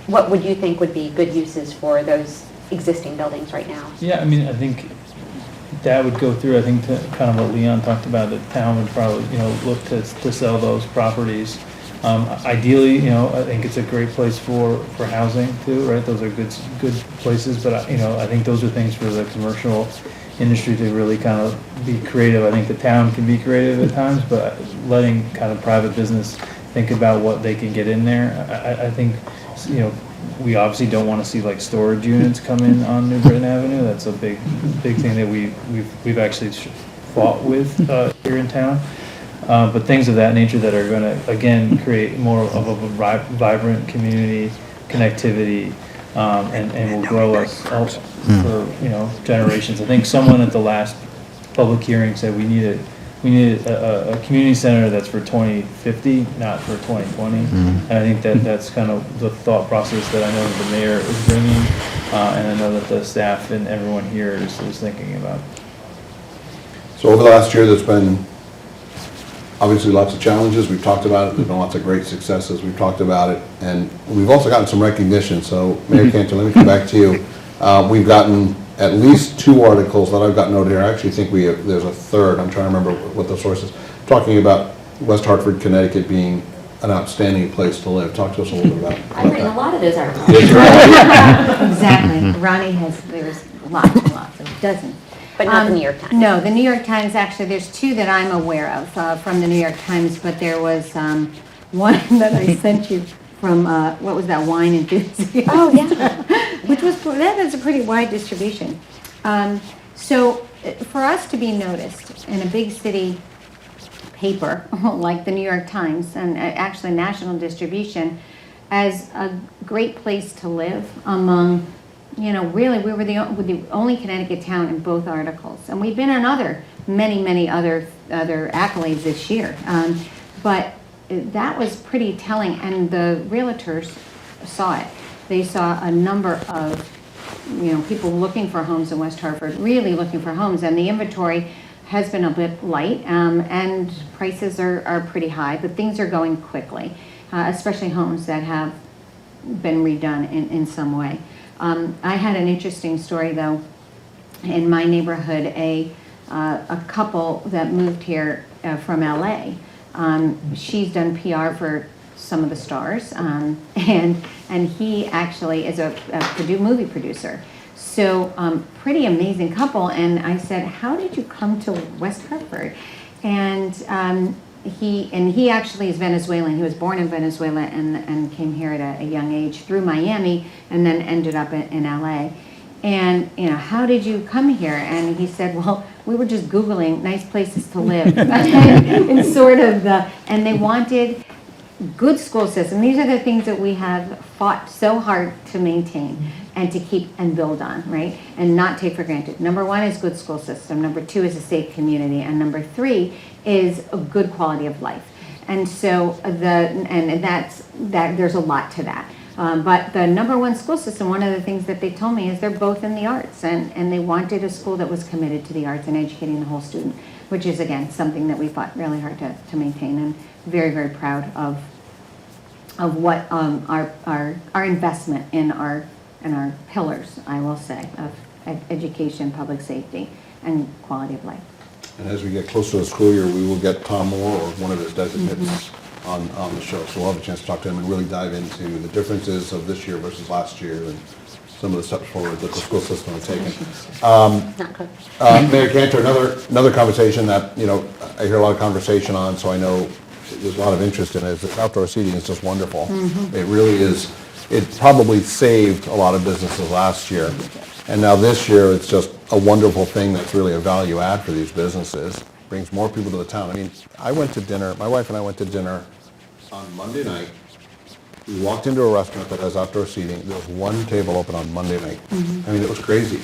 what would you think would be good uses for those existing buildings right now? Yeah, I mean, I think that would go through, I think, to kind of what Leon talked about, the town would probably, look to sell those properties. Ideally, I think it's a great place for housing too, right? Those are good places, but I think those are things for the commercial industry to really kind of be creative. I think the town can be creative at times, but letting kind of private business think about what they can get in there. I think, we obviously don't want to see like storage units come in on New Britain Avenue. That's a big thing that we've actually fought with here in town. But things of that nature that are going to, again, create more of a vibrant community connectivity, and will grow us all for generations. I think someone at the last public hearing said we need a community center that's for 2050, not for 2020. And I think that's kind of the thought process that I know that the mayor is bringing, and I know that the staff and everyone here is thinking about. So over the last year, there's been obviously lots of challenges. We've talked about it. There's been lots of great successes. We've talked about it. And we've also gotten some recognition. So Mayor Cantor, let me come back to you. We've gotten at least 2 articles that I've got noted here. I actually think there's a third, I'm trying to remember what the source is, talking about West Hartford, Connecticut being an outstanding place to live. Talk to us a little bit about that. I've written a lot of those articles. Exactly. Ronnie there's lots and lots, dozens. But not the New York Times. No, the New York Times, actually, there's 2 that I'm aware of from the New York Times, but there was one that I sent you from, what was that, Wine Enthusiast? Oh, yeah. That is a pretty wide distribution. So for us to be noticed in a big city paper like the New York Times, and actually national distribution, as a great place to live among, really, we were the only Connecticut town in both articles. And we've been on many other accolades this year. But that was pretty telling, and the realtors saw it. They saw a number of, people looking for homes in West Hartford, really looking for homes, and the inventory has been a bit light, and prices are pretty high, but things are going quickly, especially homes that have been redone in some way. I had an interesting story, though, in my neighborhood, a couple that moved here from LA. She's done PR for some of the stars, and he actually is a movie producer. So pretty amazing couple. And I said, how did you come to West Hartford? And he actually is Venezuelan. He was born in Venezuela and came here at a young age through Miami, and then ended up in LA. And how did you come here? And he said, well, we were just Googling nice places to live. And sort of and they wanted good school system. These are the things that we have fought so hard to maintain and to keep and build on, right? And not take for granted. Number 1 is good school system. Number 2 is a safe community. And number 3 is a good quality of life. And so there's a lot to that. But the number 1 school system, one of the things that they told me is they're both in the arts, and they wanted a school that was committed to the arts and educating the whole student, which is, again, something that we fought really hard to maintain, and very, very proud of what our investment in our pillars, I will say, of education, public safety, and quality of life. And as we get closer to the school year, we will get Tom Moore or one of his designates on the show. So we'll have a chance to talk to him and really dive into the differences of this year versus last year and some of the steps forward that the school system has taken. Mayor Cantor, another conversation that, I hear a lot of conversation on, so I know there's a lot of interest in it, is that outdoor seating is just wonderful. It really is. It probably saved a lot of businesses last year. And now this year, it's just a wonderful thing that's really a value add for these businesses. Brings more people to the town. I mean, I went to dinner, my wife and I went to dinner on Monday night. We walked into a restaurant that has outdoor seating. There was 1 table open on Monday night. I mean, it was crazy.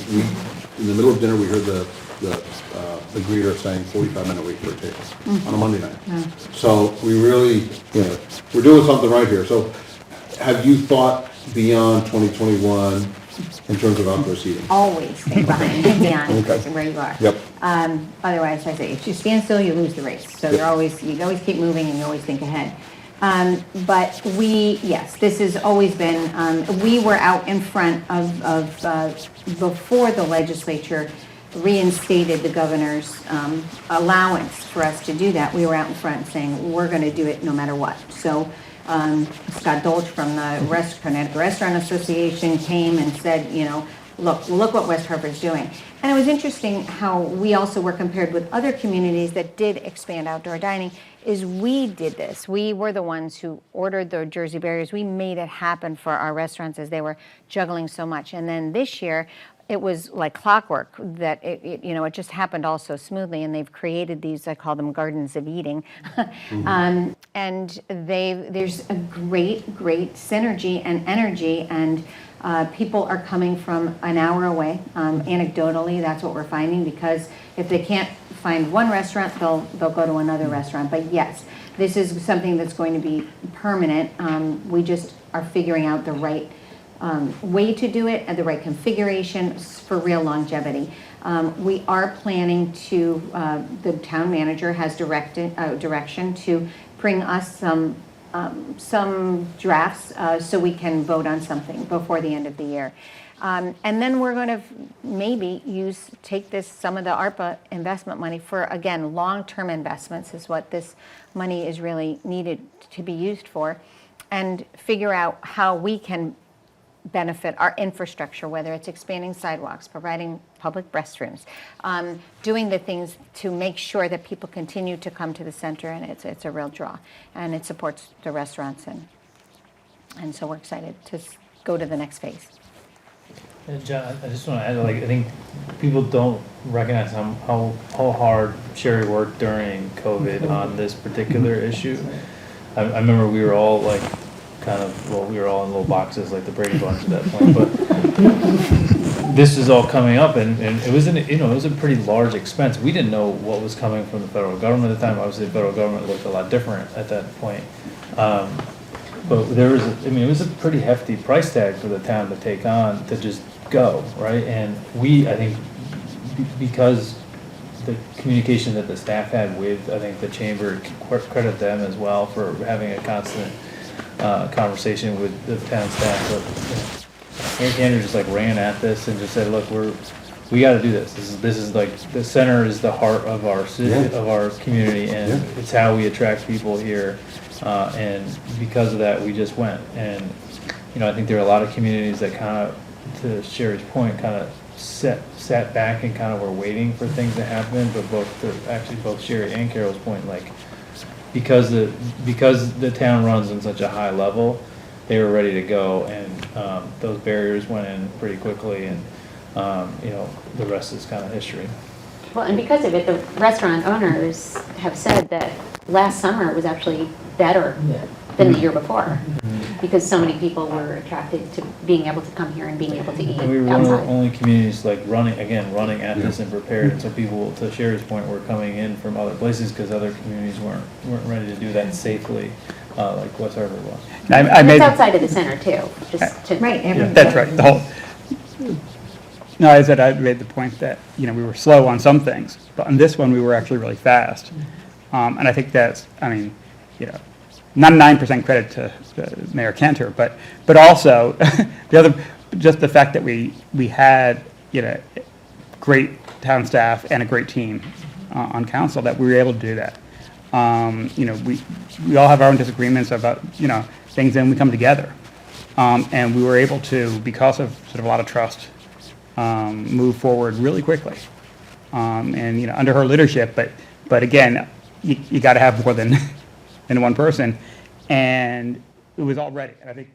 In the middle of dinner, we heard the greeter saying 45-minute wait for a table on a Monday night. So we really, we're doing something right here. So have you thought beyond 2021 in terms of outdoor seating? Always think behind and beyond Okay. where you are. Yep. Otherwise, I say, if you stand still, you lose the race. So you always keep moving, and you always think ahead. But this has always been, we were out in front of before the legislature reinstated the governor's allowance for us to do that. We were out in front saying, we're going to do it no matter what. So Scott Dolch from the Connecticut Restaurant Association came and said, look what West Hartford's doing. And it was interesting how we also were compared with other communities that did expand outdoor dining, is we did this. We were the ones who ordered the Jersey barriers. We made it happen for our restaurants as they were juggling so much. And then this year, it was like clockwork that it just happened all so smoothly, and they've created these, I call them gardens of eating. And there's a great synergy and energy, and people are coming from an hour away. Anecdotally, that's what we're finding, because if they can't find one restaurant, they'll go to another restaurant. But yes, this is something that's going to be permanent. We just are figuring out the right way to do it and the right configuration for real longevity. We are planning to, the town manager has direction to bring us some drafts so we can vote on something before the end of the year. And then we're going to maybe take some of the ARPA investment money for, again, long-term investments is what this money is really needed to be used for, and figure out how we can benefit our infrastructure, whether it's expanding sidewalks, providing public restrooms, doing the things to make sure that people continue to come to the center, and it's a real draw, and it supports the restaurants, and so we're excited to go to the next phase. John, I just want to add, like, I think people don't recognize how hard Sherry worked during COVID on this particular issue. I remember we were all like, we were all in little boxes like the Brady Bunch at that point, but this is all coming up, and it was it was a pretty large expense. We didn't know what was coming from the federal government at the time. Obviously, the federal government looked a lot different at that point. But there was, it was a pretty hefty price tag for the town to take on to just go, right? And I think, because the communication that the staff had with, I think the chamber, credit them as well for having a constant conversation with the town staff. But Mayor Cantor just like ran at this and just said, look, we got to do this. This is like, the center is the heart of our city, of our community, and it's how we attract people here. And because of that, we just went. And I think there are a lot of communities that kind of, to Sherry's point, kind of sat back and kind of were waiting for things to happen. But both Sherry and Carol's point, like, because the town runs on such a high level, they were ready to go, and those barriers went in pretty quickly, and the rest is kind of history. Well, and because of it, the restaurant owners have said that last summer was actually better than the year before, because so many people were attracted to being able to come here and being able to eat We were one of the outside. only communities like running at this and prepared, and so people, to Sherry's point, were coming in from other places because other communities weren't ready to do that safely, like West Hartford was. I And made, it's outside of the center too, just to. Right. that's right, the whole, no, I made the point that, we were slow on some things, but on this one, we were actually really fast. And I think that's, 99% credit to Mayor Cantor, but also just the fact that we had, great town staff and a great team on council, that we were able to do that. We all have our own disagreements about, things, and we come together. And we were able to, because of sort of a lot of trust, move forward really quickly. And, under her leadership, but again, you got to have more than one person, and it was all ready. And I think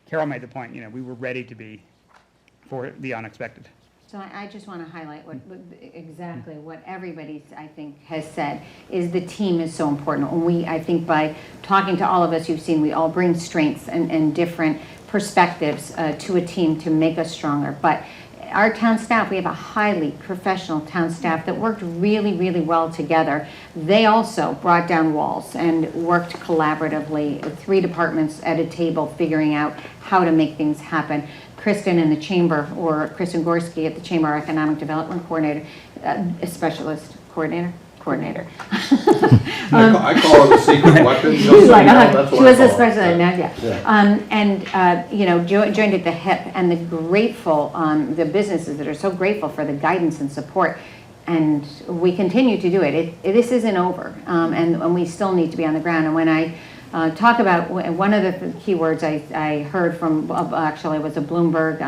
Carol made the point, we were ready to be for the unexpected. So I just want to highlight exactly what everybody, I think, has said, is the team is so important. And I think by talking to all of us, you've seen we all bring strengths and different perspectives to a team to make us stronger. But our town staff, we have a highly professional town staff that worked really, really well together. They also brought down walls and worked collaboratively with 3 departments at a table, figuring out how to make things happen. Kristen in the chamber, or Kristen Gorski at the Chamber, our Economic Development Coordinator, a specialist coordinator. I call it a secret weapon. She was like, she was a specialist. Joined at the hip, and the businesses that are so grateful for the guidance and support, and we continue to do it. This isn't over, and we still need to be on the ground. And when I talk about one of the keywords I heard from, actually, was a Bloomberg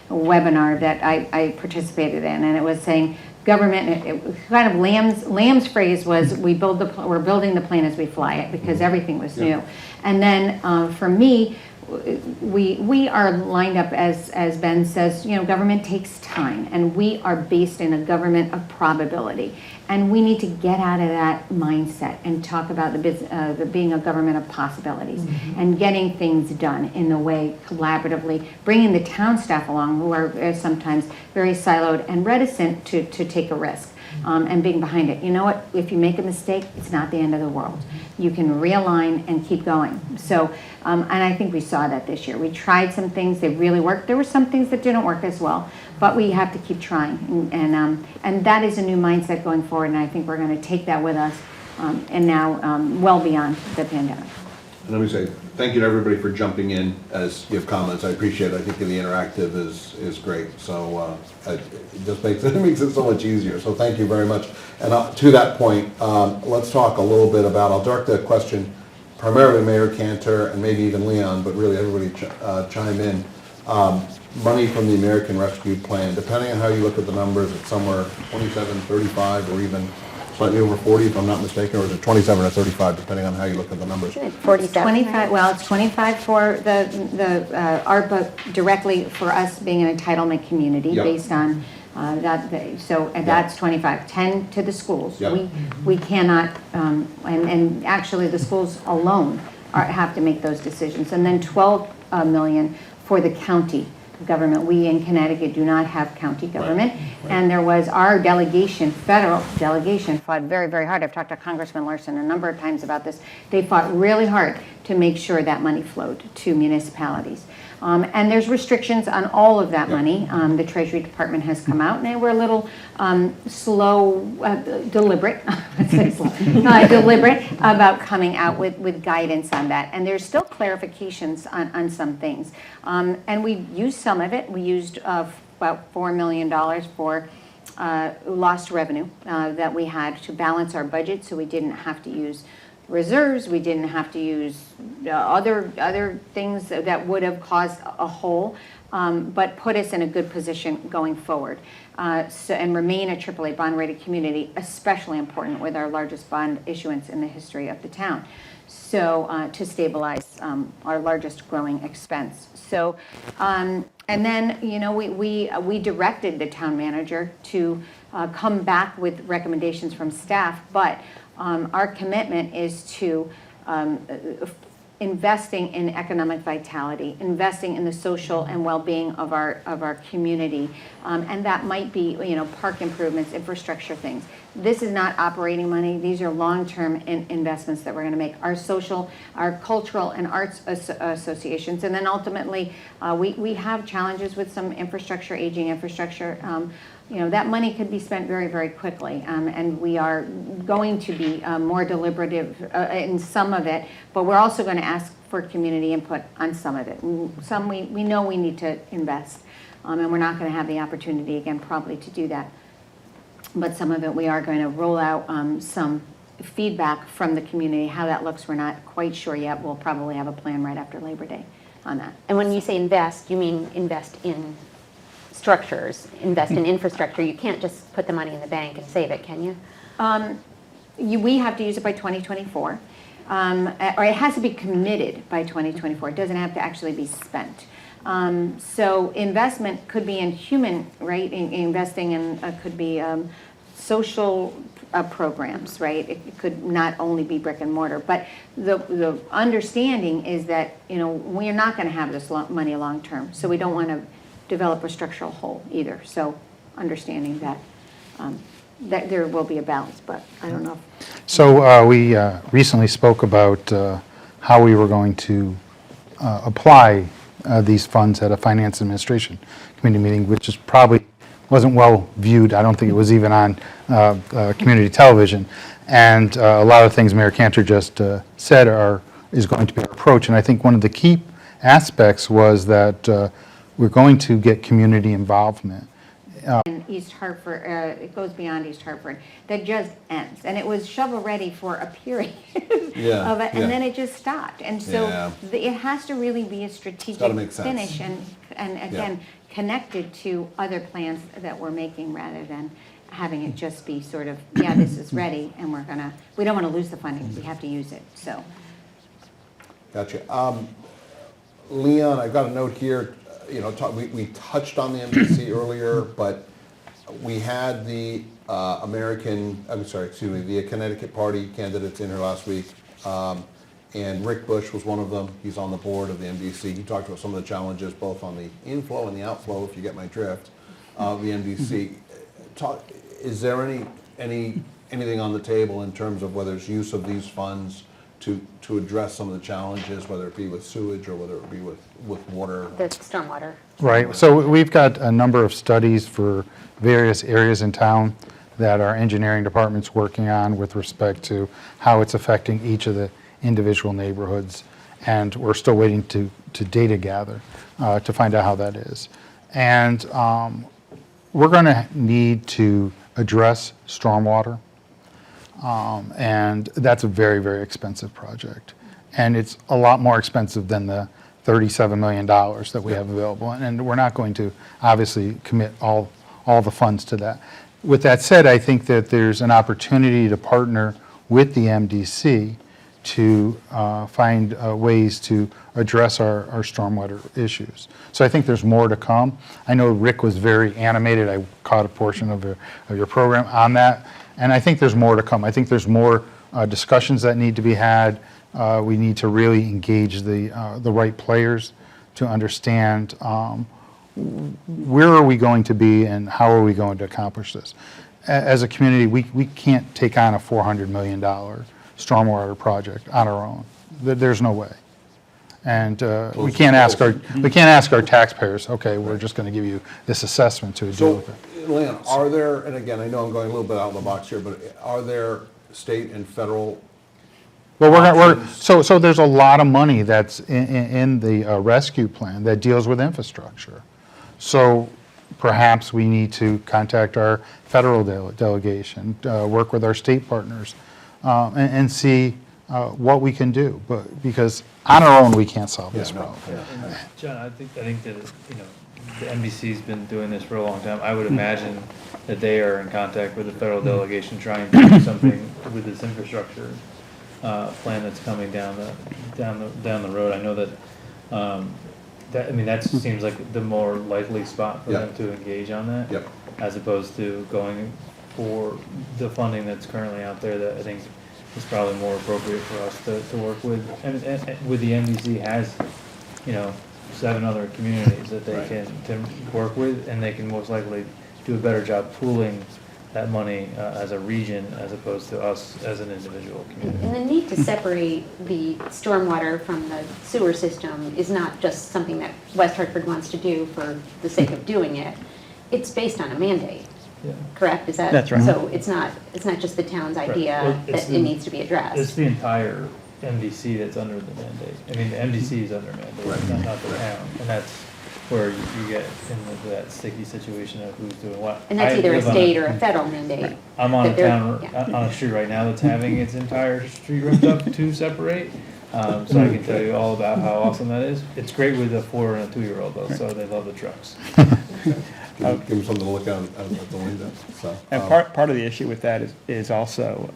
webinar that I participated in, and it was saying government. Kind of Lamb's phrase was, we're building the plane as we fly it, because everything was new. And then for me, we are lined up, as Ben says, government takes time, and we are based in a government of probability, and we need to get out of that mindset and talk about the being a government of possibilities, and getting things done in the way collaboratively, bringing the town staff along, who are sometimes very siloed and reticent to take a risk. And being behind it. You know what? If you make a mistake, it's not the end of the world. You can realign and keep going. So, and I think we saw that this year. We tried some things, they really worked. There were some things that didn't work as well, but we have to keep trying. And that is a new mindset going forward, and I think we're going to take that with us, and now well beyond the pandemic. And let me say, thank you to everybody for jumping in as you have comments. I appreciate it. I think the interactive is great. So it just makes it, makes it so much easier. So thank you very much. And to that point, let's talk a little bit about, I'll direct the question primarily Mayor Cantor and maybe even Leon, but really everybody chime in. Money from the American Rescue Plan, depending on how you look at the numbers, it's somewhere 27, 35, or even slightly over 40, if I'm not mistaken, or is it 27 or 35, depending on how you look at the numbers? 47. 25, well, it's 25 for the ARPA directly for us being an entitlement community Yep. based on so and that's 25, 10 to the schools. Yep. We cannot, and actually the schools alone have to make those decisions. And then 12 million for the county government. We in Connecticut do not have county government. Right. And there was our delegation, federal delegation, fought very, very hard. I've talked to Congressman Larson a number of times about this. They fought really hard to make sure that money flowed to municipalities. And there's restrictions on all of that money. The Treasury Department has come out, and they were a little deliberate about coming out with guidance on that. And there's still clarifications on some things. And we used some of it. We used about $4 million for lost revenue that we had to balance our budget, so we didn't have to use reserves, we didn't have to use other things that would have caused a hole, but put us in a good position going forward. And remain a AAA bond rated community, especially important with our largest bond issuance in the history of the town. So to stabilize our largest growing expense. So, and then, you know, we directed the town manager to come back with recommendations from staff, but our commitment is to investing in economic vitality, investing in the social and well-being of our community, and that might be, you know, park improvements, infrastructure things. This is not operating money. These are long-term investments that we're going to make. Our social, our cultural and arts associations, and then ultimately we have challenges with some infrastructure, aging infrastructure. You know, that money could be spent very, very quickly, and we are going to be more deliberative in some of it, but we're also going to ask for community input on some of it. Some we know we need to invest, and we're not going to have the opportunity again probably to do that. But some of it we are going to roll out some feedback from the community. How that looks, we're not quite sure yet. We'll probably have a plan right after Labor Day on that. And when you say invest, you mean invest in structures, invest in infrastructure. You can't just put the money in the bank and save it, can you? We have to use it by 2024, or it has to be committed by 2024. It doesn't have to actually be spent. So investment could be in human, right? Investing in could be social programs, right? It could not only be brick and mortar, but the understanding is that, you know, we're not going to have this money long term, so we don't want to develop a structural hole either. So understanding that that there will be a balance, but I don't know. So we recently spoke about how we were going to apply these funds at a finance administration committee meeting, which is probably wasn't well viewed. I don't think it was even on community television. And a lot of things Mayor Cantor just said is going to be our approach. And I think one of the key aspects was that we're going to get community involvement. In East Hartford, it goes beyond East Hartford, that just ends. And it was shovel-ready for a period of it, and then it just stopped. And so it has to really be a strategic finish and again, connected to other plans that we're making rather than having it just be sort of, yeah, this is ready, and we don't want to lose the funding, we have to use it, so. Gotcha. Leon, I've got a note here. You know, we touched on the MDC earlier, but we had the the Connecticut Party candidates in here last week, and Rick Bush was one of them. He's on the board of the MDC. He talked about some of the challenges, both on the inflow and the outflow, if you get my drift, of the MDC. Is there anything on the table in terms of whether it's use of these funds to address some of the challenges, whether it be with sewage or whether it be with water? The stormwater. Right. So we've got a number of studies for various areas in town that our engineering department's working on with respect to how it's affecting each of the individual neighborhoods. and we're still waiting to data gather to find out how that is. And we're going to need to address stormwater, and that's a very, very expensive project. And it's a lot more expensive than the $37 million that we have available, and we're not going to obviously commit all the funds to that. With that said, I think that there's an opportunity to partner with the MDC to find ways to address our stormwater issues. So I think there's more to come. I know Rick was very animated. I caught a portion of your program on that, and I think there's more to come. I think there's more discussions that need to be had. We need to really engage the right players to understand where are we going to be and how are we going to accomplish this. As a community, we can't take on a $400 million stormwater project on our own. There's no way. And we can't ask our taxpayers, okay, we're just going to give you this assessment to deal So, with it. Leon, are there, and again, I know I'm going a little bit out of the box here, but are there state and federal Well, so there's a lot of money that's in the rescue plan that deals with infrastructure. So perhaps we need to contact our federal delegation, work with our state partners, and see what we can do. But because on our own we can't solve this problem. John, I think that, the NBC's been doing this for a long time. I would imagine that they are in contact with the federal delegation trying to do something with this infrastructure plan that's coming down the road. I know that, that seems like the more likely spot for them to engage on that. Yep. As opposed to going for the funding that's currently out there that I think is probably more appropriate for us to work with. And with the NBC has, 7 other communities that they can work with, and they can most likely do a better job pooling that money as a region as opposed to us as an individual community. And the need to separate the stormwater from the sewer system is not just something that West Hartford wants to do for the sake of doing it. It's based on a mandate, correct? Is that? That's right. So it's not just the town's idea Well, that it needs to be addressed. It's the entire MDC that's under the mandate. I mean, the MDC is under mandate, not the town, and that's where you get into that sticky situation of who's doing what. And that's I either a live on state or a federal mandate. I'm on that a they're- town, yeah. on a street right now that's having its entire street ripped up to separate. So I can tell you all about how awesome that is. It's great with a 4 and a 2-year-old though, so they love the trucks. Give them something to look out at the window. So, And part of the issue with that is also,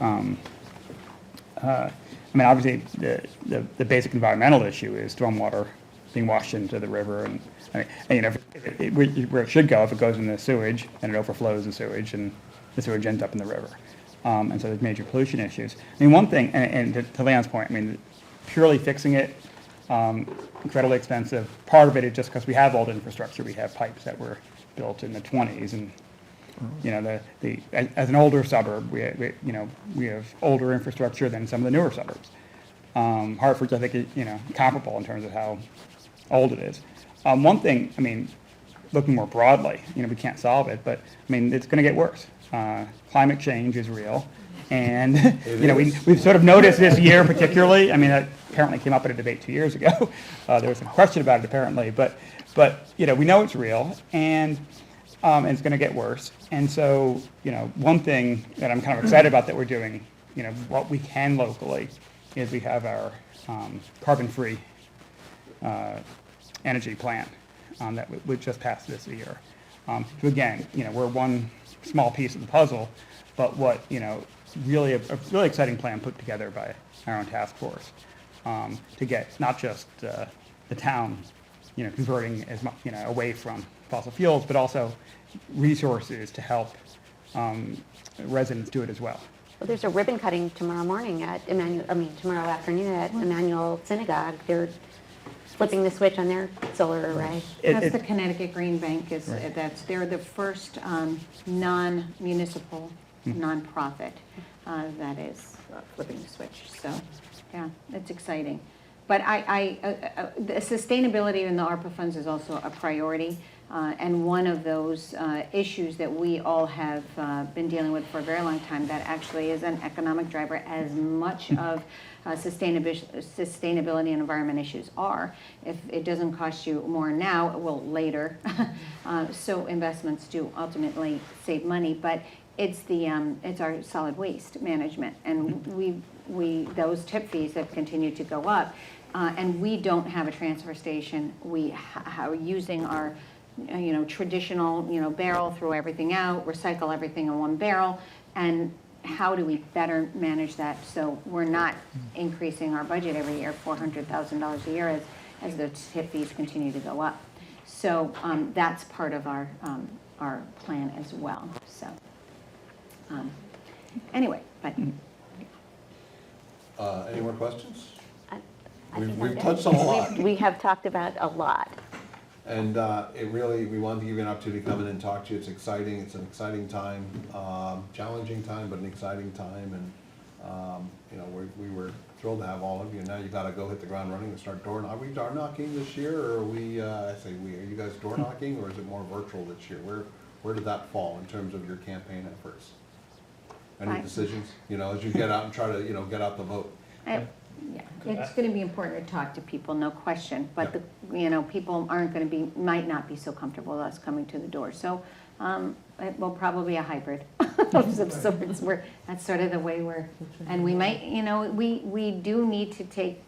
obviously, the basic environmental issue is stormwater being washed into the river, and where it should go, if it goes in the sewage, and it overflows in sewage, and the sewage ends up in the river. And so there's major pollution issues. One thing, and to Leon's point, purely fixing it, incredibly expensive. Part of it is just because we have old infrastructure. We have pipes that were built in the 20s, and as an older suburb, we have older infrastructure than some of the newer suburbs. Hartford's, I think, comparable in terms of how old it is. One thing, looking more broadly, we can't solve it, but it's going to get worse. Climate change is real, and we've sort of noticed this year particularly. That apparently came up at a debate 2 years ago. There was a question about it apparently, but we know it's real, and it's going to get worse. And so one thing that I'm kind of excited about that we're doing, what we can locally, is we have our carbon-free energy plan that we just passed this year. So again, we're one small piece of the puzzle, but what really a really exciting plan put together by our own task force to get not just the town, converting as much away from fossil fuels, but also resources to help residents do it as well. Well, there's a ribbon cutting tomorrow morning at tomorrow afternoon at Emmanuel Synagogue. They're flipping the switch on their solar array. That's the Connecticut Green Bank. They're the first non-municipal nonprofit that is flipping the switch. So, yeah, it's exciting. But the sustainability in the ARPA funds is also a priority. And one of those issues that we all have been dealing with for a very long time, that actually is an economic driver as much of sustainability and environment issues are. If it doesn't cost you more now, it will later. So investments do ultimately save money, but it's our solid waste management, and those tip fees have continued to go up, and we don't have a transfer station. We are using our traditional, barrel, throw everything out, recycle everything in one barrel, and how do we better manage that so we're not increasing our budget every year, $400,000 a year as the tip fees continue to go up. So that's part of our plan as well. So anyway, but Any more questions? I think We've I'm touched done. on a lot. We have talked about a lot. And we wanted to give you an opportunity to come in and talk to you. It's exciting. It's an exciting time, challenging time, but an exciting time. And, we were thrilled to have all of you. Now you got to go hit the ground running and start door knocking. Are we door knocking this year, or are we, are you guys door knocking, or is it more virtual this year? Where did that fall in terms of your campaign efforts? Any Fine. decisions, as you get out and try to, get out the vote? Yeah, it's going to be important to talk to people, no question. But people might not be so comfortable with us coming to the door. So it will probably be a hybrid of some sorts. That's sort of the way we're, and we might, we do need to take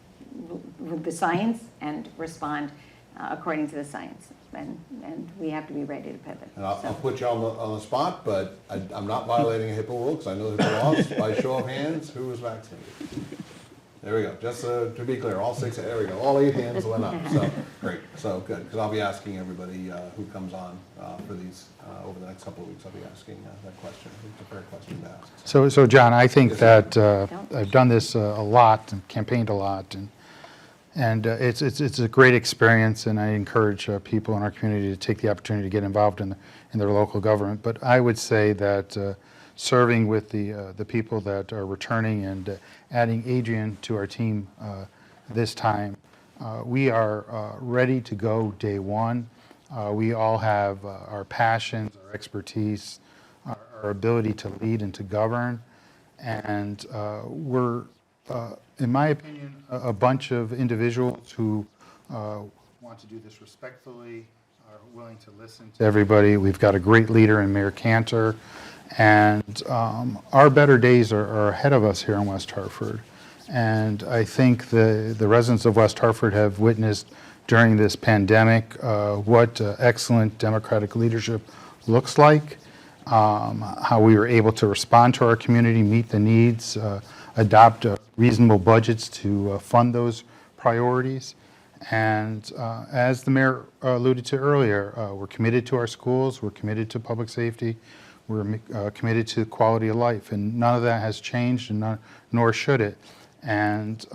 the science and respond according to the science, and we have to be ready to pivot. And I'll So- put you on the spot, but I'm not violating a HIPAA rule, because I know the laws. By show of hands, who was vaccinated? There we go, just to be clear, all 6, there we go, all 8 hands went up, so, great, so good, because I'll be asking everybody who comes on for these, over the next couple of weeks, I'll be asking that question. I think it's a fair question to ask. So John, I think that I've done this a lot and campaigned a lot, and it's a great experience, and I encourage people in our community to take the opportunity to get involved in their local government. But I would say that serving with the people that are returning and adding Adrian to our team this time, we are ready to go day one. We all have our passions, our expertise, our ability to lead and to govern, and we're, in my opinion, a bunch of individuals who want to do this respectfully, are willing to listen to everybody. We've got a great leader in Mayor Cantor, and our better days are ahead of us here in West Hartford. And I think the residents of West Hartford have witnessed during this pandemic what excellent democratic leadership looks like, how we were able to respond to our community, meet the needs, adopt reasonable budgets to fund those priorities. And as the mayor alluded to earlier, we're committed to our schools, we're committed to public safety, we're committed to quality of life, and none of that has changed, and nor should it. And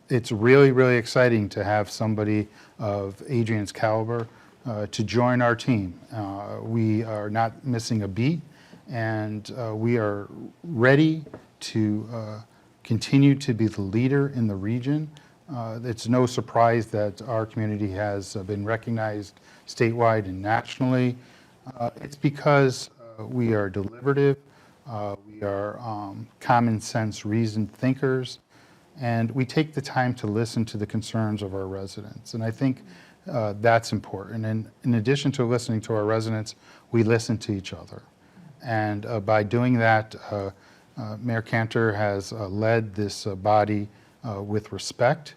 it's really, really exciting to have somebody of Adrian's caliber to join our team. We are not missing a beat, and we are ready to continue to be the leader in the region. It's no surprise that our community has been recognized statewide and nationally. It's because we are deliberative, we are common sense, reasoned thinkers, and we take the time to listen to the concerns of our residents. And I think that's important. And in addition to listening to our residents, we listen to each other. And by doing that, Mayor Cantor has led this body with respect,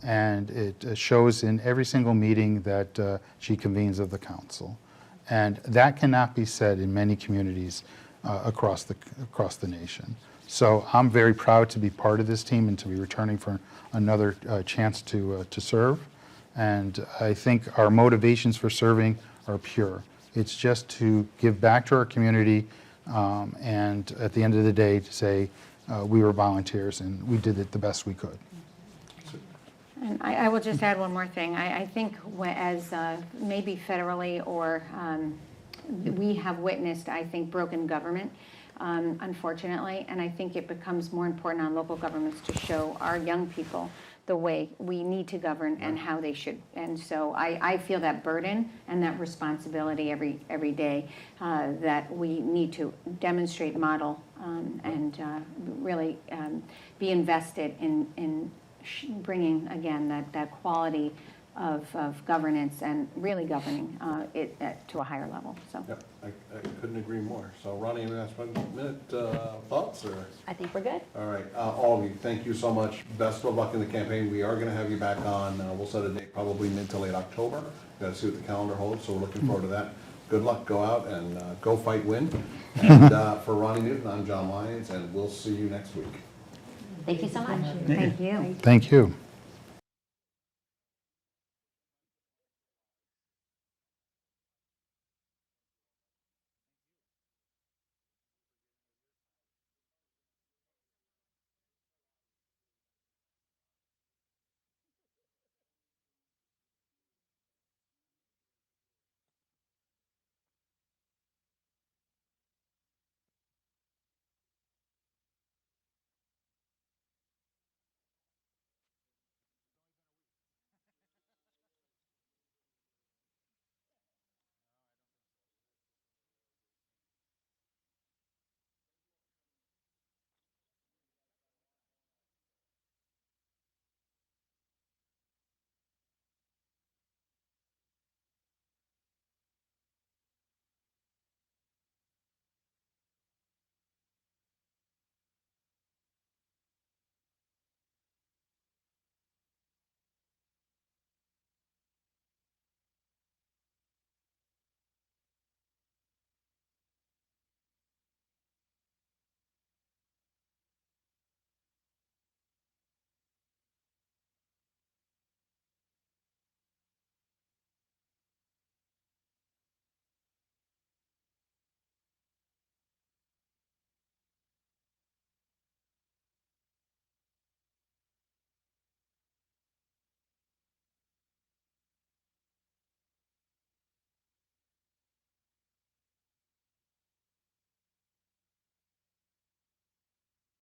and it shows in every single meeting that she convenes of the council. And that cannot be said in many communities across the nation. So I'm very proud to be part of this team and to be returning for another chance to serve. And I think our motivations for serving are pure. It's just to give back to our community, and at the end of the day to say we were volunteers and we did it the best we could. And I will just add one more thing. I think as maybe federally or we have witnessed, I think, broken government, unfortunately, and I think it becomes more important on local governments to show our young people the way we need to govern and how they should. And so I feel that burden and that responsibility every day that we need to demonstrate, model, and really be invested in bringing, again, that quality of governance and really governing it to a higher level, so. Yep, I couldn't agree more. So Ronnie, any last 1 minute thoughts, or? I think we're good. All right, all of you, thank you so much. Best of luck in the campaign. We are going to have you back on. We'll set a date probably mid to late October. Got to see what the calendar holds, so we're looking forward to that. Good luck, go out and go fight, win. And for Ronnie Newton, I'm John Lyons, and we'll see you next week. Thank you so much. Thank you. Thank you.